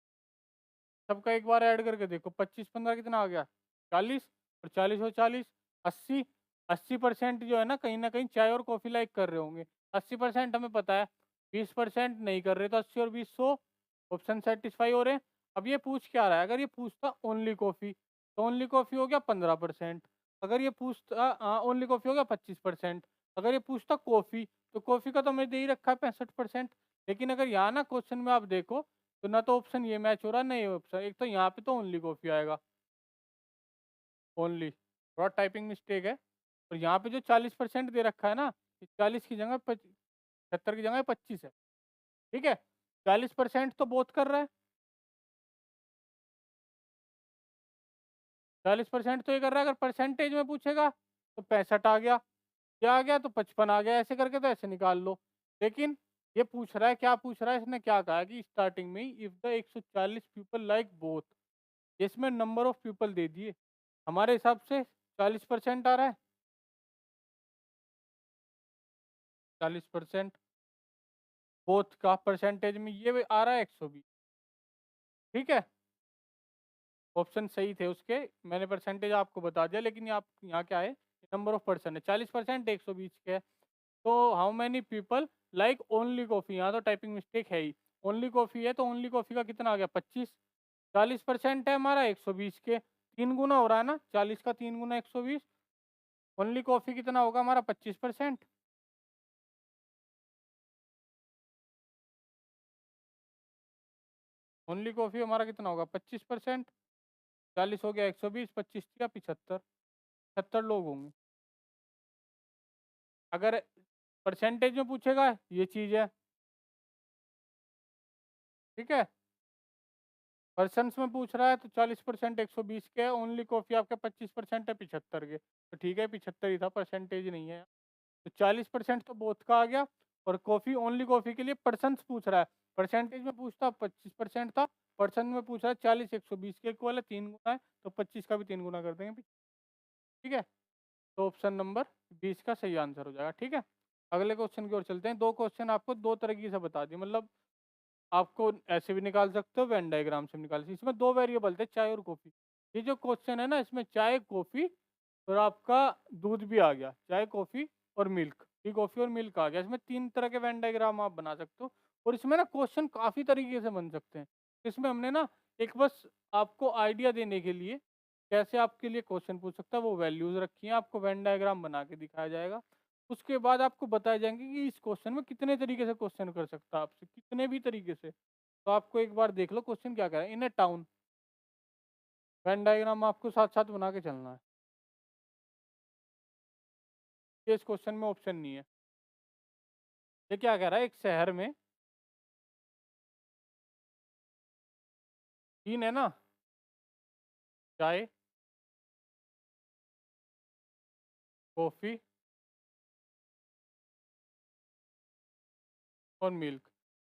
सबका एक बार ऐड करके देखो, 25 15 कितना आ गया? 40। और 40 और 40 80। 80% जो है ना कहीं चाय और कॉफ़ी लाइक कर रहे होंगे। 80% हमें पता है, 20% नहीं कर रहे, तो 80 और 20 100, ऑप्शन सेटिस्फाई हो रहे हैं। अब ये पूछ क्या रहा है, अगर ये पूछता ओनली कॉफ़ी तो ओनली कॉफ़ी हो गया 15%। अगर ये पूछता ओनली कॉफ़ी हो गया 25%। अगर ये पूछता कॉफ़ी तो कॉफ़ी का तो मैंने दे ही रखा है 65%। लेकिन अगर यहाँ ना क्वेश्चन में आप देखो तो ना तो ऑप्शन ये मैच हो रहा है, नहीं ऑप्शन, एक तो यहाँ पे तो ओनली कॉफी आएगा, ओनली, थोड़ा टाइपिंग मिस्टेक है। और यहाँ पे जो 40% दे रखा है ना, 40 की जगह 70 की जगह 25 है। ठीक है, 40% तो बहुत कर रहा है, 40% तो ये कर रहा है। अगर परसेंटेज में पूछेगा तो 65 आ गया, क्या आ गया? तो 55 आ गया, ऐसे करके तो ऐसे निकाल लो। लेकिन ये पूछ रहा है, क्या पूछ रहा है, इसने क्या कहा कि स्टार्टिंग में if the 140 people like both, इसमें नंबर ऑफ पीपल दे दिए, हमारे हिसाब से 40% आ रहा है। 40% बोथ का परसेंटेज में ये आ रहा है 120। ठीक है, ऑप्शन सही थे उसके, मैंने परसेंटेज आपको बता दिया, लेकिन ये आप यहाँ क्या है, नंबर ऑफ पर्सन है, 40% 120 के है। तो how many people like only coffee, यहाँ तो टाइपिंग मिस्टेक है ही, ओनली कॉफ़ी है तो ओनली कॉफ़ी का कितना आ गया 25, 40% है हमारा 120 के, 3 गुना हो रहा है ना, 40 का 3 गुना 120, ओनली कॉफ़ी कितना होगा हमारा 25%, ओनली कॉफ़ी हमारा कितना होगा 25%, 40 हो गया 120, 25 या 75, 75 लोग होंगे। अगर परसेंटेज में पूछेगा ये चीज़ है, ठीक है, पर्सन्स में पूछ रहा है तो 40% 120 के, ओनली कॉफ़ी आपके 25% है 75 के, तो ठीक है 75 ही था, परसेंटेज नहीं है। तो 40% तो बोथ का आ गया, और कॉफ़ी ओनली कॉफ़ी के लिए पर्सन्स पूछ रहा है, परसेंटेज में पूछता 25% था, पर्सन में पूछ रहा है 40 120 के इक्वल है, 3 गुना है, तो 25 का भी 3 गुना कर देंगे, ठीक है। तो ऑप्शन नंबर 20 का सही आंसर हो जाएगा, ठीक है। अगले क्वेश्चन की ओर चलते हैं, दो क्वेश्चन आपको दो तरीके से बता दिए, मतलब आपको ऐसे भी निकाल सकते हो, वेन डायग्राम से भी निकाल सकते हो। इसमें दो वेरिएबल थे, चाय और कॉफ़ी। ये जो क्वेश्चन है ना, इसमें चाय कॉफ़ी और आपका दूध भी आ गया, चाय कॉफ़ी और मिल्क, टी कॉफ़ी और मिल्क आ गया, इसमें 3 तरह के वेन डायग्राम आप बना सकते हो। और इसमें ना क्वेश्चन काफ़ी तरीके से बन सकते हैं। इसमें हमने ना एक बस आपको आइडिया देने के लिए कैसे आपके लिए क्वेश्चन पूछ सकता है वो वैल्यूज रखी हैं, आपको वेन डायग्राम बना के दिखाया जाएगा। उसके बाद आपको बताए जाएंगे कि इस क्वेश्चन में कितने तरीके से क्वेश्चन कर सकता है आपसे, कितने भी तरीके से। तो आपको एक बार देख लो क्वेश्चन क्या कह रहा है, इन ए टाउन, वेन डायग्राम आपको साथ साथ बना के चलना है, ये इस क्वेश्चन में ऑप्शन नहीं है। ये क्या कह रहा है, एक शहर में तीन है ना, चाय, कॉफी और मिल्क।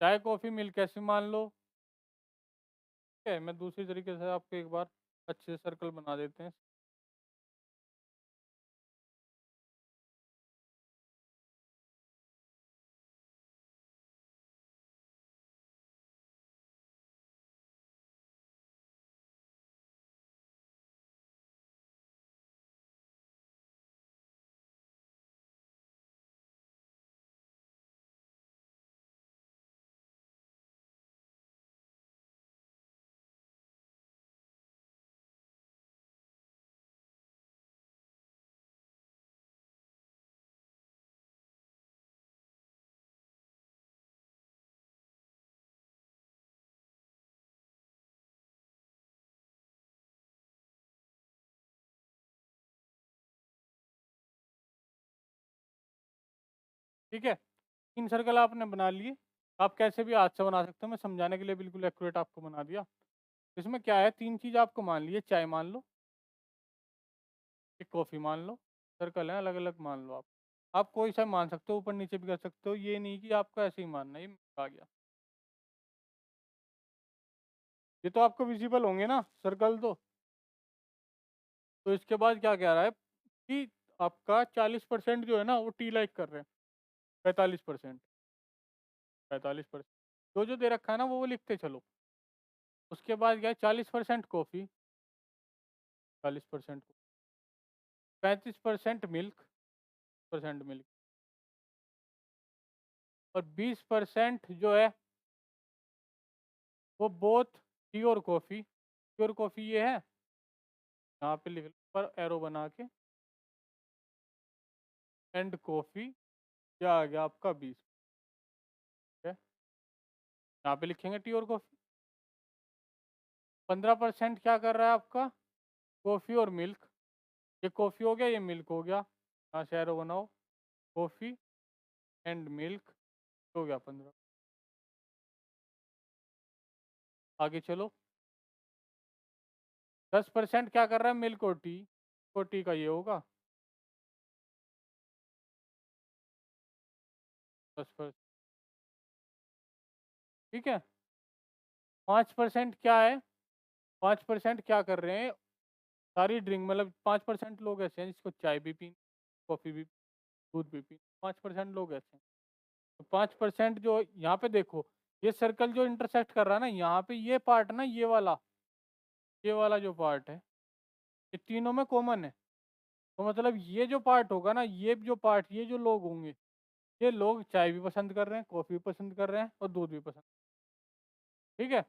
चाय कॉफी मिल्क ऐसे मान लो, ठीक है। मैं दूसरी तरीके से आपको एक बार अच्छे से सर्कल बना देते हैं, ठीक है। 3 सर्कल आपने बना लिए, आप कैसे भी हाथ से बना सकते हो, मैं समझाने के लिए बिल्कुल एक्यूरेट आपको बना दिया। इसमें क्या है, तीन चीज़ आपको मान ली है, चाय मान लो, एक कॉफ़ी मान लो, सर्कल है अलग अलग मान लो आप कोई सा मान सकते हो, ऊपर नीचे भी कर सकते हो, ये नहीं कि आपको ऐसे ही मानना है, ये आ गया। ये तो आपको विजिबल होंगे ना सर्कल तो इसके बाद क्या कह रहा है कि आपका 40% जो है ना वो टी लाइक कर रहे हैं, 45%, 45%, जो जो दे रखा है ना वो लिखते चलो। उसके बाद क्या है, 40% कॉफ़ी, 40%, 35% मिल्क, और 20% जो है वो बोथ टी और कॉफ़ी, टी और कॉफ़ी ये है, यहाँ पे लिख लो पर एरो बना के, एंड कॉफ़ी, क्या आ गया आपका 20, है, यहाँ पे लिखेंगे टी और कॉफ़ी। 15% क्या कर रहा है आपका, कॉफ़ी और मिल्क, ये कॉफ़ी हो गया ये मिल्क हो गया, यहाँ से एरो बनाओ, कॉफ़ी एंड मिल्क हो गया 15। आगे चलो, 10% क्या कर रहा है, मिल्क और टी का ये होगा 10%, ठीक है। 5% क्या है, 5% क्या कर रहे हैं, सारी ड्रिंक, मतलब 5% लोग ऐसे हैं जिसको चाय भी पी, कॉफ़ी भी, दूध भी पी, 5% लोग ऐसे हैं। तो 5% जो यहाँ पे देखो, ये सर्कल जो इंटरसेक्ट कर रहा है ना यहाँ पे, ये पार्ट ना, ये वाला जो पार्ट है, ये तीनों में कॉमन है। तो मतलब ये जो पार्ट होगा ना, ये जो पार्ट, ये जो लोग होंगे, ये लोग चाय भी पसंद कर रहे हैं, कॉफ़ी भी पसंद कर रहे हैं और दूध भी पसंद। ठीक है,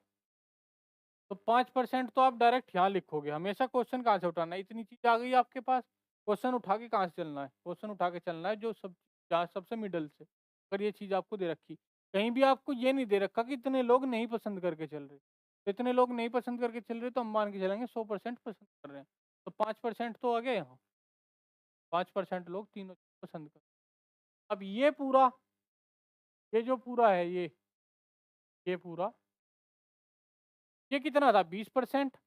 तो 5% तो आप डायरेक्ट यहाँ लिखोगे। हमेशा क्वेश्चन कहाँ से उठाना है, इतनी चीज़ आ गई आपके पास, क्वेश्चन उठा के कहाँ से चलना है, क्वेश्चन उठा के चलना है जो जहाँ सबसे मिडल से। अगर ये चीज़ आपको दे रखी, कहीं भी आपको ये नहीं दे रखा कि इतने लोग नहीं पसंद करके चल रहे, तो इतने लोग नहीं पसंद करके चल रहे तो हम मान के चलेंगे 100% पसंद कर रहे हैं। तो 5% तो आ गए यहाँ, 5% लोग तीनों चीज़ पसंद कर। अब ये पूरा, ये जो पूरा है, ये पूरा, ये कितना था 20%,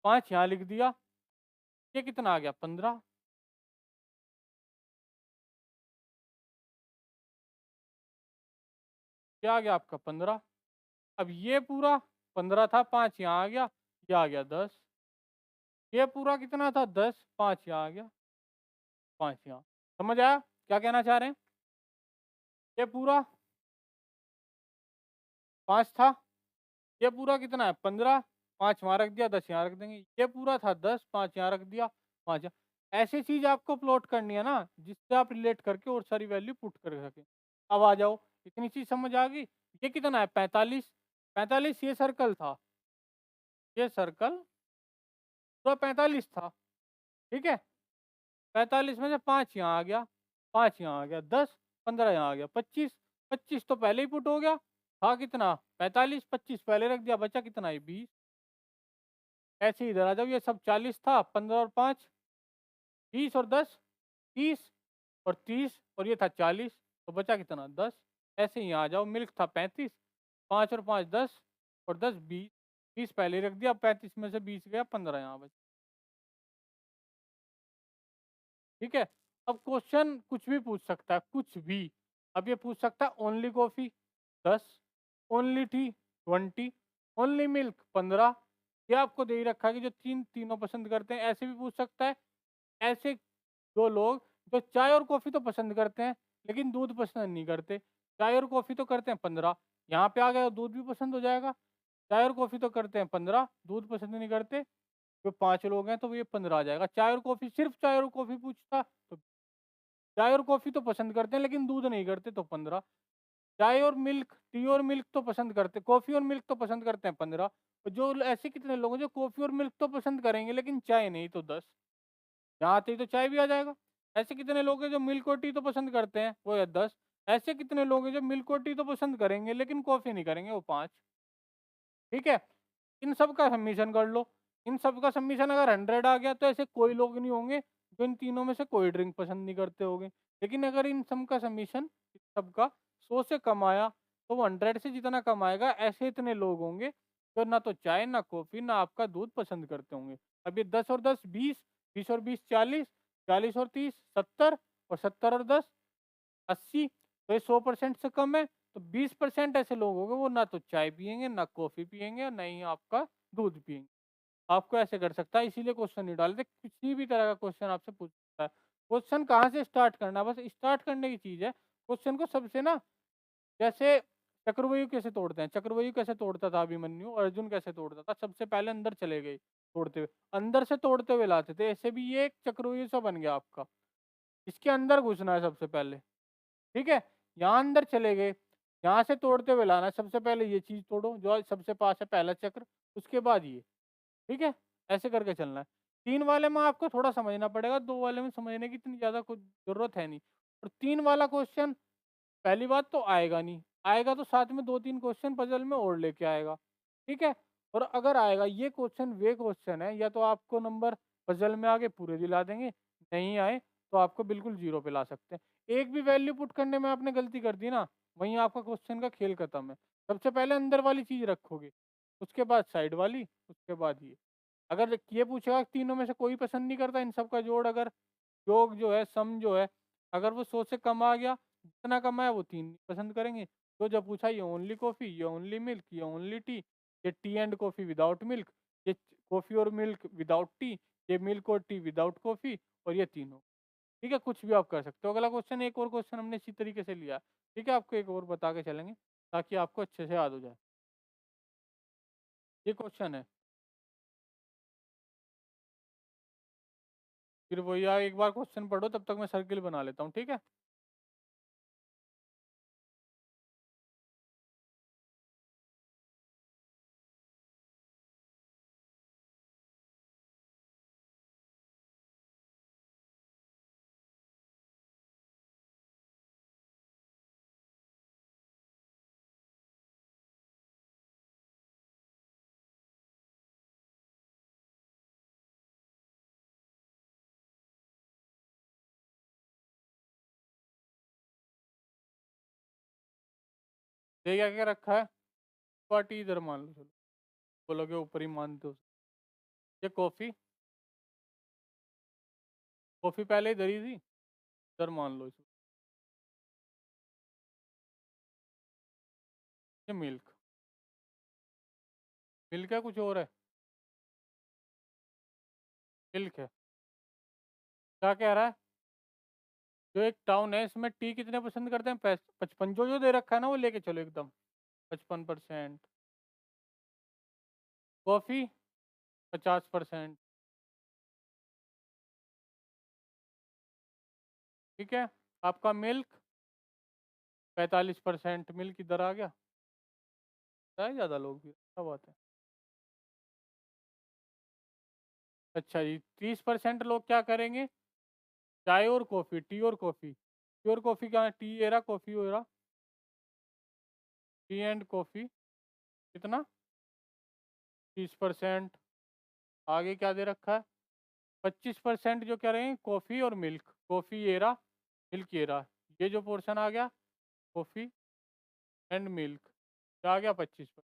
5 यहाँ लिख दिया, ये कितना आ गया 15, क्या आ गया आपका 15। अब ये पूरा 15 था, 5 यहाँ आ गया, ये आ गया 10। ये पूरा कितना था 10, 5 यहाँ आ गया, 5 यहाँ। समझ आया क्या कहना चाह रहे हैं? ये पूरा 5 था, ये पूरा कितना है 15, 5 वहाँ रख दिया, 10 यहाँ रख देंगे। ये पूरा था 10, 5 यहाँ रख दिया, 5 यहाँ। ऐसी चीज आपको प्लॉट करनी है ना जिससे आप रिलेट करके और सारी वैल्यू पुट कर सके। अब आ जाओ, इतनी चीज समझ आ गई। ये कितना है 45, 45 ये सर्कल था, ये सर्कल पूरा 45 था। ठीक है, 45 में से 5 यहाँ आ गया, 5 यहाँ आ गया, 10, 15 यहाँ आ गया, 25, 25 तो पहले ही पुट हो गया। था कितना 45, 25 पहले रख दिया, बचा कितना है 20। ऐसे ही इधर आ जाओ, ये सब 40 था, 15 और 5 20 और 10 30 और 30 और ये था 40, तो बचा कितना 10। ऐसे ही यहाँ आ जाओ, मिल्क था 35, 5 और 5 10 और 10 20, 20 पहले रख दिया, 35 में से 20 गया, 15 यहाँ बचा। ठीक है, अब क्वेश्चन कुछ भी पूछ सकता है, कुछ भी। अब ये पूछ सकता है only coffee 10, only T 20, only milk 15। ये आपको दे ही रखा है कि जो तीनों पसंद करते हैं। ऐसे भी पूछ सकता है, ऐसे दो लोग जो चाय और कॉफी तो पसंद करते हैं लेकिन दूध पसंद नहीं करते, चाय और कॉफी तो करते हैं 15। यहाँ पे आ गया दूध भी पसंद हो जाएगा। चाय और कॉफी तो करते हैं 15, दूध पसंद नहीं करते। जो 5 लोग हैं तो ये 15 आ जाएगा। चाय और कॉफी, सिर्फ चाय और कॉफी पूछता तो चाय और कॉफी तो पसंद करते हैं लेकिन दूध नहीं करते तो 15। चाय और मिल्क, टी और मिल्क तो पसंद करते, कॉफी और मिल्क तो पसंद करते हैं 15। और जो ऐसे कितने लोग हैं जो कॉफी और मिल्क तो पसंद करेंगे लेकिन चाय नहीं, तो 10। यहाँ आते ही तो चाय भी आ जाएगा। ऐसे कितने लोग हैं जो मिल्क और टी तो पसंद करते हैं, वो है 10। ऐसे कितने लोग हैं जो मिल्क और टी तो पसंद करेंगे लेकिन कॉफी नहीं करेंगे, वो 5। ठीक है, इन सब का सबमिशन कर लो। इन सब का सबमिशन अगर 100 आ गया तो ऐसे कोई लोग नहीं होंगे जो इन तीनों में से कोई ड्रिंक पसंद नहीं करते होंगे। लेकिन अगर इन सब का सबमिशन, सबका 100 से कम आया, तो वो 100 से जितना कम आएगा ऐसे इतने लोग होंगे जो ना तो चाय, ना कॉफ़ी, ना आपका दूध पसंद करते होंगे। अब ये 10 और 10 20, 20 और 20 40, 40 और 30 70, और 70 और 10 80। तो ये 100% से कम है, तो 20% ऐसे लोग होंगे वो ना तो चाय पियेंगे, ना कॉफी पियेंगे, और ना ही आपका दूध पियेंगे। आपको ऐसे कर सकता है, इसीलिए क्वेश्चन नहीं डालते। किसी भी तरह का क्वेश्चन आपसे पूछ सकता है। क्वेश्चन कहाँ से स्टार्ट करना है, बस स्टार्ट करने की चीज है। क्वेश्चन को सबसे ना, जैसे चक्रव्यूह कैसे तोड़ते हैं, चक्रव्यूह कैसे तोड़ता था अभिमन्यु, अर्जुन कैसे तोड़ता था, सबसे पहले अंदर चले गए तोड़ते हुए, अंदर से तोड़ते हुए लाते थे। ऐसे भी ये एक चक्रव्यूह सा बन गया आपका, इसके अंदर घुसना है सबसे पहले। ठीक है, यहाँ अंदर चले गए, यहाँ से तोड़ते हुए लाना है। सबसे पहले ये चीज तोड़ो जो सबसे पास है, पहला चक्र, उसके बाद ये। ठीक है, ऐसे करके चलना है। 3 वाले में आपको थोड़ा समझना पड़ेगा, 2 वाले में समझने की इतनी ज्यादा कुछ जरूरत है नहीं। और 3 वाला क्वेश्चन पहली बात तो आएगा नहीं, आएगा तो साथ में 2-3 क्वेश्चन पजल में और लेके आएगा। ठीक है, और अगर आएगा ये क्वेश्चन, वे क्वेश्चन है, या तो आपको नंबर पजल में आगे पूरे दिला देंगे, नहीं आए तो आपको बिल्कुल 0 पे ला सकते हैं। एक भी वैल्यू पुट करने में आपने गलती कर दी ना, वहीं आपका क्वेश्चन का खेल खत्म है। सबसे पहले अंदर वाली चीज रखोगे, उसके बाद साइड वाली, उसके बाद ये। अगर ये पूछेगा कि तीनों में से कोई पसंद नहीं करता इन सब का जोड़, अगर योग जो है, सम जो है, अगर वो 100 से कम आ गया, जितना कम आया वो 3 पसंद करेंगे। तो जब पूछा ये ओनली कॉफी, ये ओनली मिल्क, ये ओनली टी, ये T and coffee without milk, ये कॉफी और मिल्क विदाउट टी, ये मिल्क और टी विदाउट कॉफी, और ये तीनों। ठीक है, कुछ भी आप कर सकते हो। अगला क्वेश्चन, एक और क्वेश्चन हमने इसी तरीके से लिया। ठीक है, आपको एक और बता के चलेंगे। ताकि आपको अच्छे से याद हो जाए। ये क्वेश्चन है। फिर वही आप एक बार क्वेश्चन पढ़ो, तब तक मैं सर्किल बना लेता हूँ, ठीक है। ये क्या क्या रखा है, पार्टी इधर मान लो, चलो बोलोगे ऊपर ही मानते हो। ये कॉफी, कॉफी पहले इधर ही थी, इधर मान लो इसको। ये मिल्क, मिल्क है कुछ और है? मिल्क है। क्या कह रहा है? जो एक टाउन है इसमें टी कितने पसंद करते हैं? 55, जो जो दे रखा है ना वो लेके चलो एकदम। 55%। कॉफी 50%। ठीक है। आपका मिल्क 45%। मिल्क इधर आ गया। है ज़्यादा लोग भी, क्या बात है। अच्छा जी, 30% लोग क्या करेंगे? चाय और कॉफ़ी, टी और कॉफ़ी। टी और कॉफ़ी क्या है? T era, coffee era. T and coffee कितना? 30%। आगे क्या दे रखा है? 25% जो कह रहे हैं कॉफ़ी और milk, coffee era, milk era. ये जो पोर्शन आ गया, कॉफ़ी एंड मिल्क, क्या आ गया? 25%।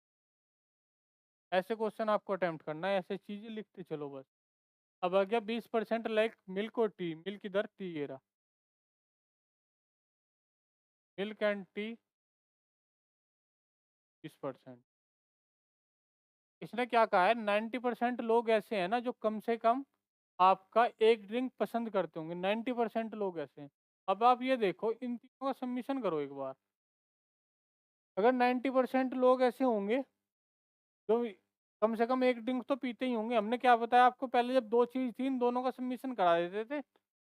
ऐसे क्वेश्चन आपको अटेम्प्ट करना है, ऐसे चीज़ें लिखते चलो बस। अब आ गया 20% लाइक मिल्क और टी। मिल्क इधर, T era. Milk and T 20%। इसने क्या कहा है? 90% लोग ऐसे हैं ना जो कम से कम आपका एक ड्रिंक पसंद करते होंगे। 90% लोग ऐसे हैं। अब आप ये देखो, इन तीनों का सबमिशन करो एक बार। अगर 90% लोग ऐसे होंगे जो कम से कम एक ड्रिंक तो पीते ही होंगे, हमने क्या बताया आपको पहले, जब दो चीज थी इन दोनों का सबमिशन करा देते थे,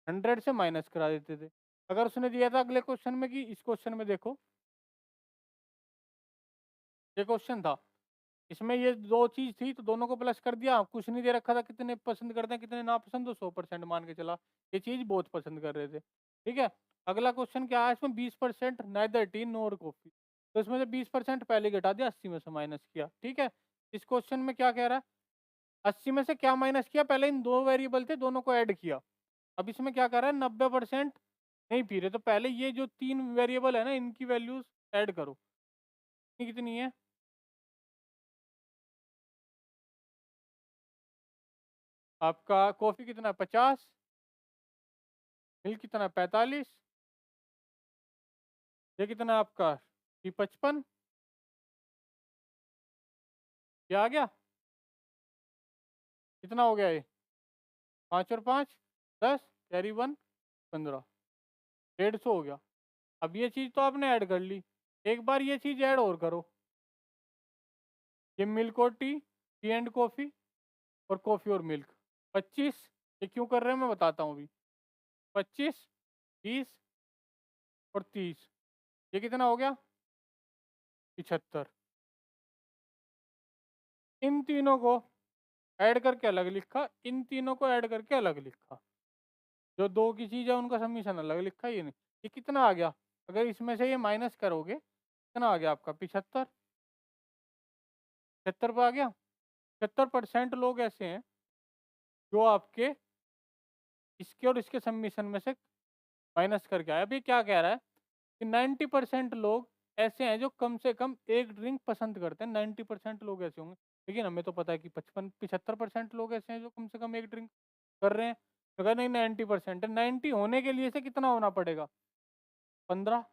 100 से माइनस करा देते थे। अगर उसने दिया था अगले क्वेश्चन में कि इस क्वेश्चन में देखो, ये क्वेश्चन था, इसमें ये दो चीज थी तो दोनों को प्लस कर दिया, कुछ नहीं दे रखा था कितने पसंद करते हैं कितने ना पसंद, तो 100% मान के चला ये चीज बहुत पसंद कर रहे थे। ठीक है। अगला क्वेश्चन क्या है इसमें? 20% नाइदर टी नोर कॉफी, तो इसमें से 20% पहले घटा दिया, 80 में से माइनस किया। ठीक है। इस क्वेश्चन में क्या कह रहा है? 80 में से क्या माइनस किया? पहले इन दो वेरिएबल थे दोनों को ऐड किया। अब इसमें क्या कर रहा है? 90% नहीं पी रहे, तो पहले ये जो तीन वेरिएबल है ना इनकी वैल्यूज ऐड करो। ये कितनी है? आपका कॉफी कितना है? 50। मिल्क कितना है? 45। ये कितना है आपका? ये 55। ये आ गया। कितना हो गया ये? 5 और 5 10, कैरी 1 15, 150 हो गया। अब ये चीज़ तो आपने ऐड कर ली, एक बार ये चीज़ ऐड और करो। ये मिल्क और टी, टी एंड कॉफ़ी, और कॉफ़ी और मिल्क 25। ये क्यों कर रहे हैं मैं बताता हूँ अभी। 25, 20 और 30, ये कितना हो गया? 75। इन तीनों को ऐड करके अलग लिखा, इन तीनों को ऐड करके अलग लिखा। जो दो की चीज़ है उनका समीशन अलग लिखा, ये नहीं। ये कितना आ गया? अगर इसमें से ये माइनस करोगे कितना आ गया आपका? 75। 75 पे आ गया। 70% लोग ऐसे हैं जो आपके इसके और इसके समीशन में से माइनस करके आए। अभी क्या कह रहा है कि 90% लोग ऐसे हैं जो कम से कम एक ड्रिंक पसंद करते हैं। 90% लोग ऐसे होंगे, लेकिन हमें तो पता है कि 75% लोग ऐसे हैं जो कम से कम एक ड्रिंक कर रहे हैं। तो अगर नहीं 90% है, 90 होने के लिए से कितना होना पड़ेगा? 15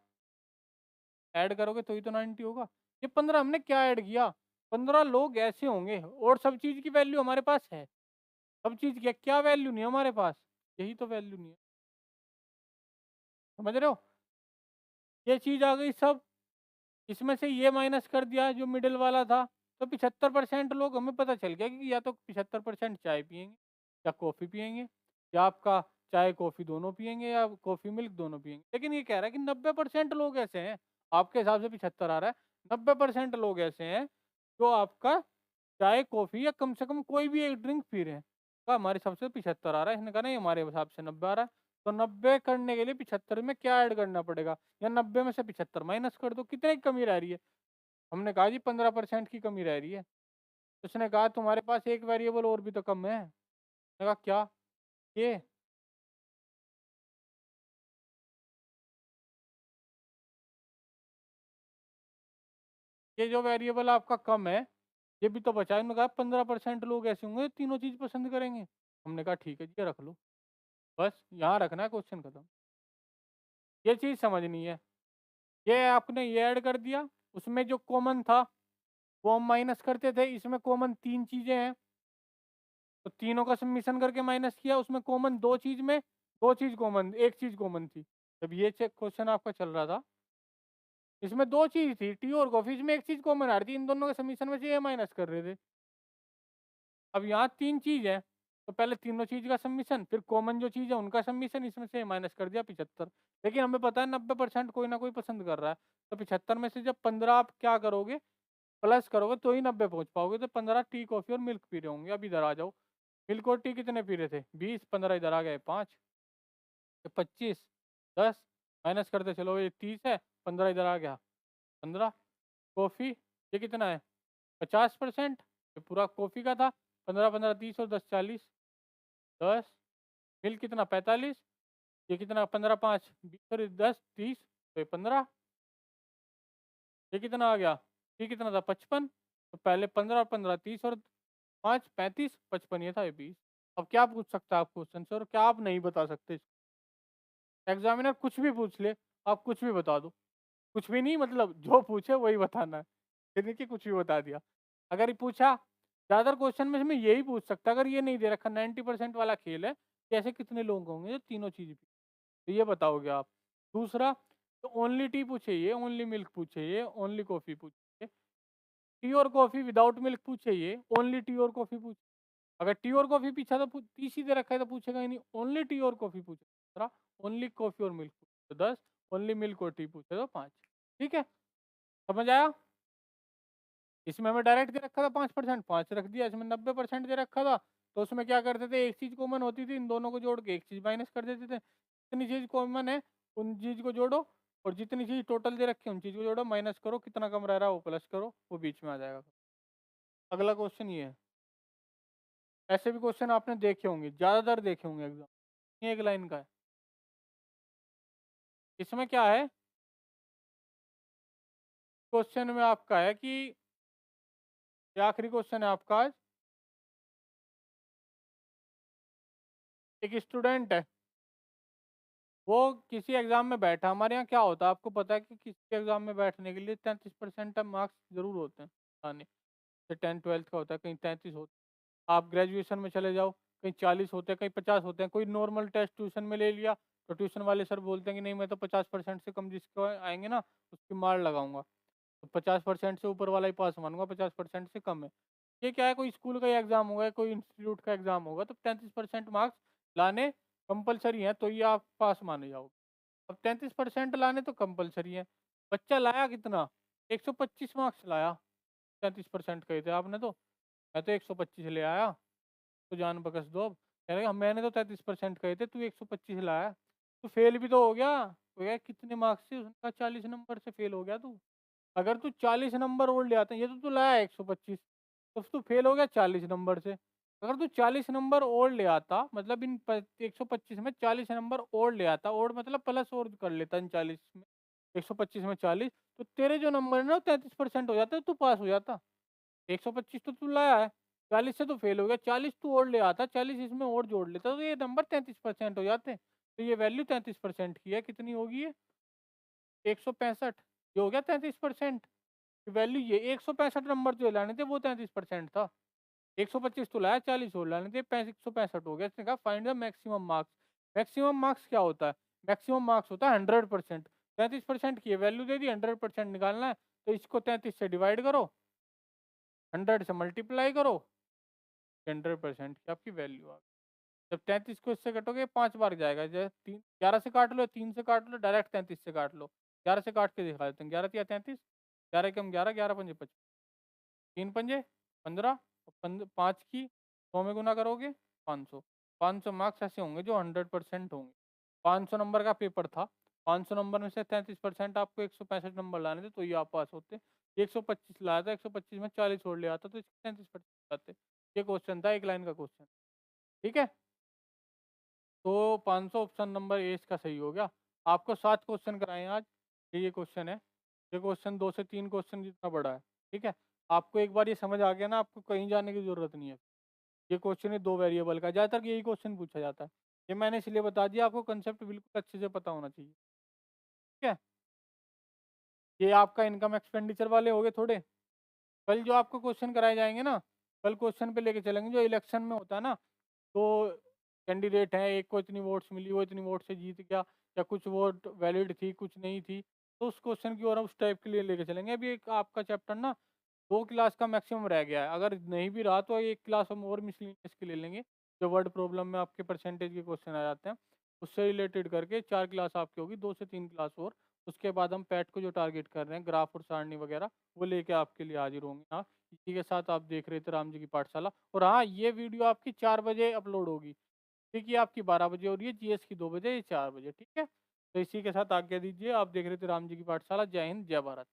ऐड करोगे तो ही तो 90 होगा। ये 15 हमने क्या ऐड किया? 15 लोग ऐसे होंगे, और सब चीज़ की वैल्यू हमारे पास है। सब चीज़ की क्या वैल्यू नहीं है हमारे पास? यही तो वैल्यू नहीं है। समझ रहे हो? ये चीज़ आ गई सब इसमें से ये माइनस कर दिया जो मिडिल वाला था, तो 75% लोग हमें पता चल गया कि या तो 75% चाय पियेंगे या कॉफ़ी पियेंगे, या आपका चाय कॉफ़ी दोनों पियेंगे या कॉफ़ी मिल्क दोनों पियेंगे। लेकिन ये कह रहा है कि 90% लोग ऐसे हैं, आपके हिसाब से 75 आ रहा है, 90% लोग ऐसे हैं जो आपका चाय कॉफ़ी या कम से कम कोई भी एक ड्रिंक पी रहे हैं। तो हमारे हिसाब से 75 आ रहा है, इसने कहा नहीं हमारे हिसाब से 90 आ रहा है। तो 90 करने के लिए 75 में क्या ऐड करना पड़ेगा, या 90 में से 75 माइनस कर दो, कितने की कमी रह रही है। हमने कहा जी 15% की कमी रह रही है। तो उसने कहा तुम्हारे पास एक वेरिएबल और भी तो कम है। मैंने कहा क्या? ये ये जो वेरिएबल आपका कम है, ये भी तो बचा है। उन्होंने कहा 15% लोग ऐसे होंगे जो तीनों चीज पसंद करेंगे। हमने कहा ठीक है जी, ये रख लो, बस यहाँ रखना है, क्वेश्चन खत्म। ये चीज समझनी है। ये आपने ये ऐड कर दिया, उसमें जो कॉमन था वो हम माइनस करते थे, इसमें कॉमन तीन चीजें हैं तो तीनों का समीशन करके माइनस किया, उसमें कॉमन दो चीज में दो चीज कॉमन, एक चीज कॉमन थी। जब ये चेक क्वेश्चन आपका चल रहा था, इसमें दो चीज थी टी और कॉफी, इसमें एक चीज कॉमन आ रही थी, इन दोनों के समीशन में से ये माइनस कर रहे थे। अब यहाँ तीन चीज है, तो पहले तीनों चीज का समीशन, फिर कॉमन जो चीज है उनका समीशन, इसमें से माइनस कर दिया 75। लेकिन हमें पता है 90% कोई ना कोई पसंद कर रहा है, तो 75 में से जब 15 आप क्या करोगे, प्लस करोगे तो ही 90 पहुंच पाओगे। तो 15 टी कॉफी और मिल्क पी रहे होंगे। अब इधर आ जाओ, मिल्क और टी कितने पी रहे थे, 20, 15 इधर आ गए 5, 25, 10, माइनस करते चलो, ये 30 है, 15 इधर आ गया 15। कॉफी ये कितना है, 50%, ये पूरा कॉफी का था। 15 15 30 और 10 40, 10। मिल्क कितना, 45, ये कितना, 15 5 20 और 10 30, तो ये 15। ये कितना आ गया, ये कितना था, 55। तो पहले 15 और 15 30 और 5 35, 55 ये था, ये 20। अब क्या पूछ सकता है आप क्वेश्चन से, और क्या आप नहीं बता सकते? एग्जामिनर कुछ भी पूछ ले, आप कुछ भी बता दो। कुछ भी नहीं, मतलब जो पूछे वही बताना है। ये नहीं कि कुछ भी बता दिया। अगर ये पूछा, ज़्यादातर क्वेश्चन में से मैं यही पूछ सकता, अगर ये नहीं दे रखा 90% वाला खेल है कि ऐसे कितने लोग होंगे जो तीनों चीज़ पी, तो ये बताओगे आप। दूसरा, तो ओनली टी पूछे ये, ओनली मिल्क पूछे ये, ओनली कॉफ़ी पूछे, टी और कॉफ़ी विदाउट मिल्क पूछे ये, ओनली टी और कॉफ़ी पूछे। अगर टी और कॉफ़ी पीछा तो टी सीधे रखा है तो पूछेगा ही नहीं, ओनली टी और कॉफ़ी पूछे, ओनली कॉफ़ी और मिल्क पूछे तो 10, ओनली मिल्क और टी पूछे तो 5। ठीक है, समझ आया? इसमें हमें डायरेक्ट दे रखा था 5%, 5 रख दिया। इसमें 90% दे रखा था, तो उसमें क्या करते थे, एक चीज़ कॉमन होती थी, इन दोनों को जोड़ के एक चीज़ माइनस कर देते थे। जितनी चीज़ कॉमन है उन चीज़ को जोड़ो, और जितनी चीज़ टोटल दे रखी है उन चीज़ को जोड़ो, माइनस करो, कितना कम रह रहा है वो प्लस करो, वो बीच में आ जाएगा। अगला क्वेश्चन ये है। ऐसे भी क्वेश्चन आपने देखे होंगे, ज़्यादातर देखे होंगे एग्जाम, ये एक लाइन का है। इसमें क्या है, क्वेश्चन में आपका है कि, ये आखिरी क्वेश्चन है आपका आज। एक स्टूडेंट है, वो किसी एग्जाम में बैठा, हमारे यहाँ क्या होता है आपको पता है कि किसी एग्जाम में बैठने के लिए 33% मार्क्स जरूर होते हैं आने। जैसे 10th 12th का होता है, कहीं 33 होते हैं। आप ग्रेजुएशन में चले जाओ, कहीं 40 होते हैं, कहीं 50 होते हैं। कोई नॉर्मल टेस्ट ट्यूशन में ले लिया, तो ट्यूशन वाले सर बोलते हैं कि नहीं मैं तो 50% से कम जिसको आएंगे ना उसकी मार लगाऊंगा, तो 50% से ऊपर वाला ही पास मानूंगा, 50% से कम है। ये क्या है, कोई स्कूल का एग्जाम होगा, कोई इंस्टीट्यूट का एग्जाम होगा, तो 33% मार्क्स लाने कंपलसरी हैं, तो ये आप पास माने जाओगे। अब 33% लाने तो कंपलसरी है। बच्चा लाया कितना, 125 मार्क्स लाया, 33% कहे थे आपने, तो मैं तो 125 ले आया, तो जान बकस दो। अब कह रहे मैंने तो 33% कहे थे, तू 125 लाया, तो फेल भी तो हो गया। तो यार कितने मार्क्स से, उसने कहा 40 नंबर से फेल हो गया तू। अगर तू 40 नंबर और ले आता, ये तो तू लाया 125, तो तू फेल हो गया 40 नंबर से। अगर तू 40 नंबर और ले आता, मतलब इन 125 में 40 नंबर और ले आता, और मतलब प्लस और कर लेता इन 40 में, 125 में 40, तो तेरे जो नंबर है ना 33% हो जाता, तू पास हो जाता। 125 तो तू लाया है, 40 से तो फेल हो गया, 40 तू और ले आता, 40 इसमें और जोड़ लेता, तो ये नंबर 33% हो जाते। तो ये वैल्यू 33% की है, कितनी होगी ये, 165। ये हो गया 33%। वैल्यू ये 165 नंबर जो लाने थे वो 33% था। 125 तो लाया, 40 और लाने थे, 165 हो गया। इसने कहा find the maximum marks. Maximum marks क्या होता है, मैक्सिमम मार्क्स होता है 100%। 33% की वैल्यू दे दी, 100% निकालना है, तो इसको 33 से डिवाइड करो, 100 से मल्टीप्लाई करो, 100% की आपकी वैल्यू आ गई। जब 33 को इससे कटोगे 5 बार जाएगा, जैसे 11 से काट लो, 3 से काट लो, डायरेक्ट 33 से काट लो। 11 से काट के दिखा देते हैं, 11 या 33, 11 कम 11, 11 पंजे 25, 3 पंजे 15, 5 की 100 में गुना करोगे 500। 500 मार्क्स ऐसे होंगे जो 100% होंगे। 500 नंबर का पेपर था, 500 नंबर में से 33% आपको 165 नंबर लाने थे तो ये आप पास होते। 125 लाया था, 125 में 40 छोड़ लिया था तो 33% आते। ये क्वेश्चन था, एक लाइन का क्वेश्चन। ठीक है, तो 500 ऑप्शन नंबर ए इसका सही हो गया। आपको 7 क्वेश्चन कराए हैं आज, ये क्वेश्चन है। ये क्वेश्चन 2 से 3 क्वेश्चन जितना बड़ा है। ठीक है, आपको एक बार ये समझ आ गया ना, आपको कहीं जाने की जरूरत नहीं है। ये क्वेश्चन है 2 वेरिएबल का, ज़्यादातर यही क्वेश्चन पूछा जाता है। ये मैंने इसलिए बता दिया, आपको कंसेप्ट बिल्कुल अच्छे से पता होना चाहिए। ठीक है, ये आपका इनकम एक्सपेंडिचर वाले हो गए थोड़े। कल जो आपको क्वेश्चन कराए जाएंगे ना, कल क्वेश्चन पे लेके चलेंगे जो इलेक्शन में होता है ना। तो कैंडिडेट है, एक को इतनी वोट्स मिली, वो इतनी वोट से जीत गया, या कुछ वोट वैलिड थी कुछ नहीं थी, तो उस क्वेश्चन की और उस टाइप के लिए लेके चलेंगे। अभी एक आपका चैप्टर ना 2 क्लास का मैक्सिमम रह गया है, अगर नहीं भी रहा तो 1 क्लास हम और मिसलिनियस के ले लेंगे। जो वर्ड प्रॉब्लम में आपके परसेंटेज के क्वेश्चन आ जाते हैं, उससे रिलेटेड करके 4 क्लास आपकी होगी, 2 से 3 क्लास और। उसके बाद हम पैट को जो टारगेट कर रहे हैं, ग्राफ और सारणी वगैरह, वो लेके आपके लिए हाजिर होंगे। हाँ, इसी के साथ आप देख रहे थे राम जी की पाठशाला। और हाँ, ये वीडियो आपकी 4 बजे अपलोड होगी। ठीक है, आपकी 12 बजे हो रही है, जीएस की 2 बजे, ये 4 बजे। ठीक है, तो इसी के साथ आज्ञा दीजिए। आप देख रहे थे राम जी की पाठशाला। जय हिंद, जय भारत।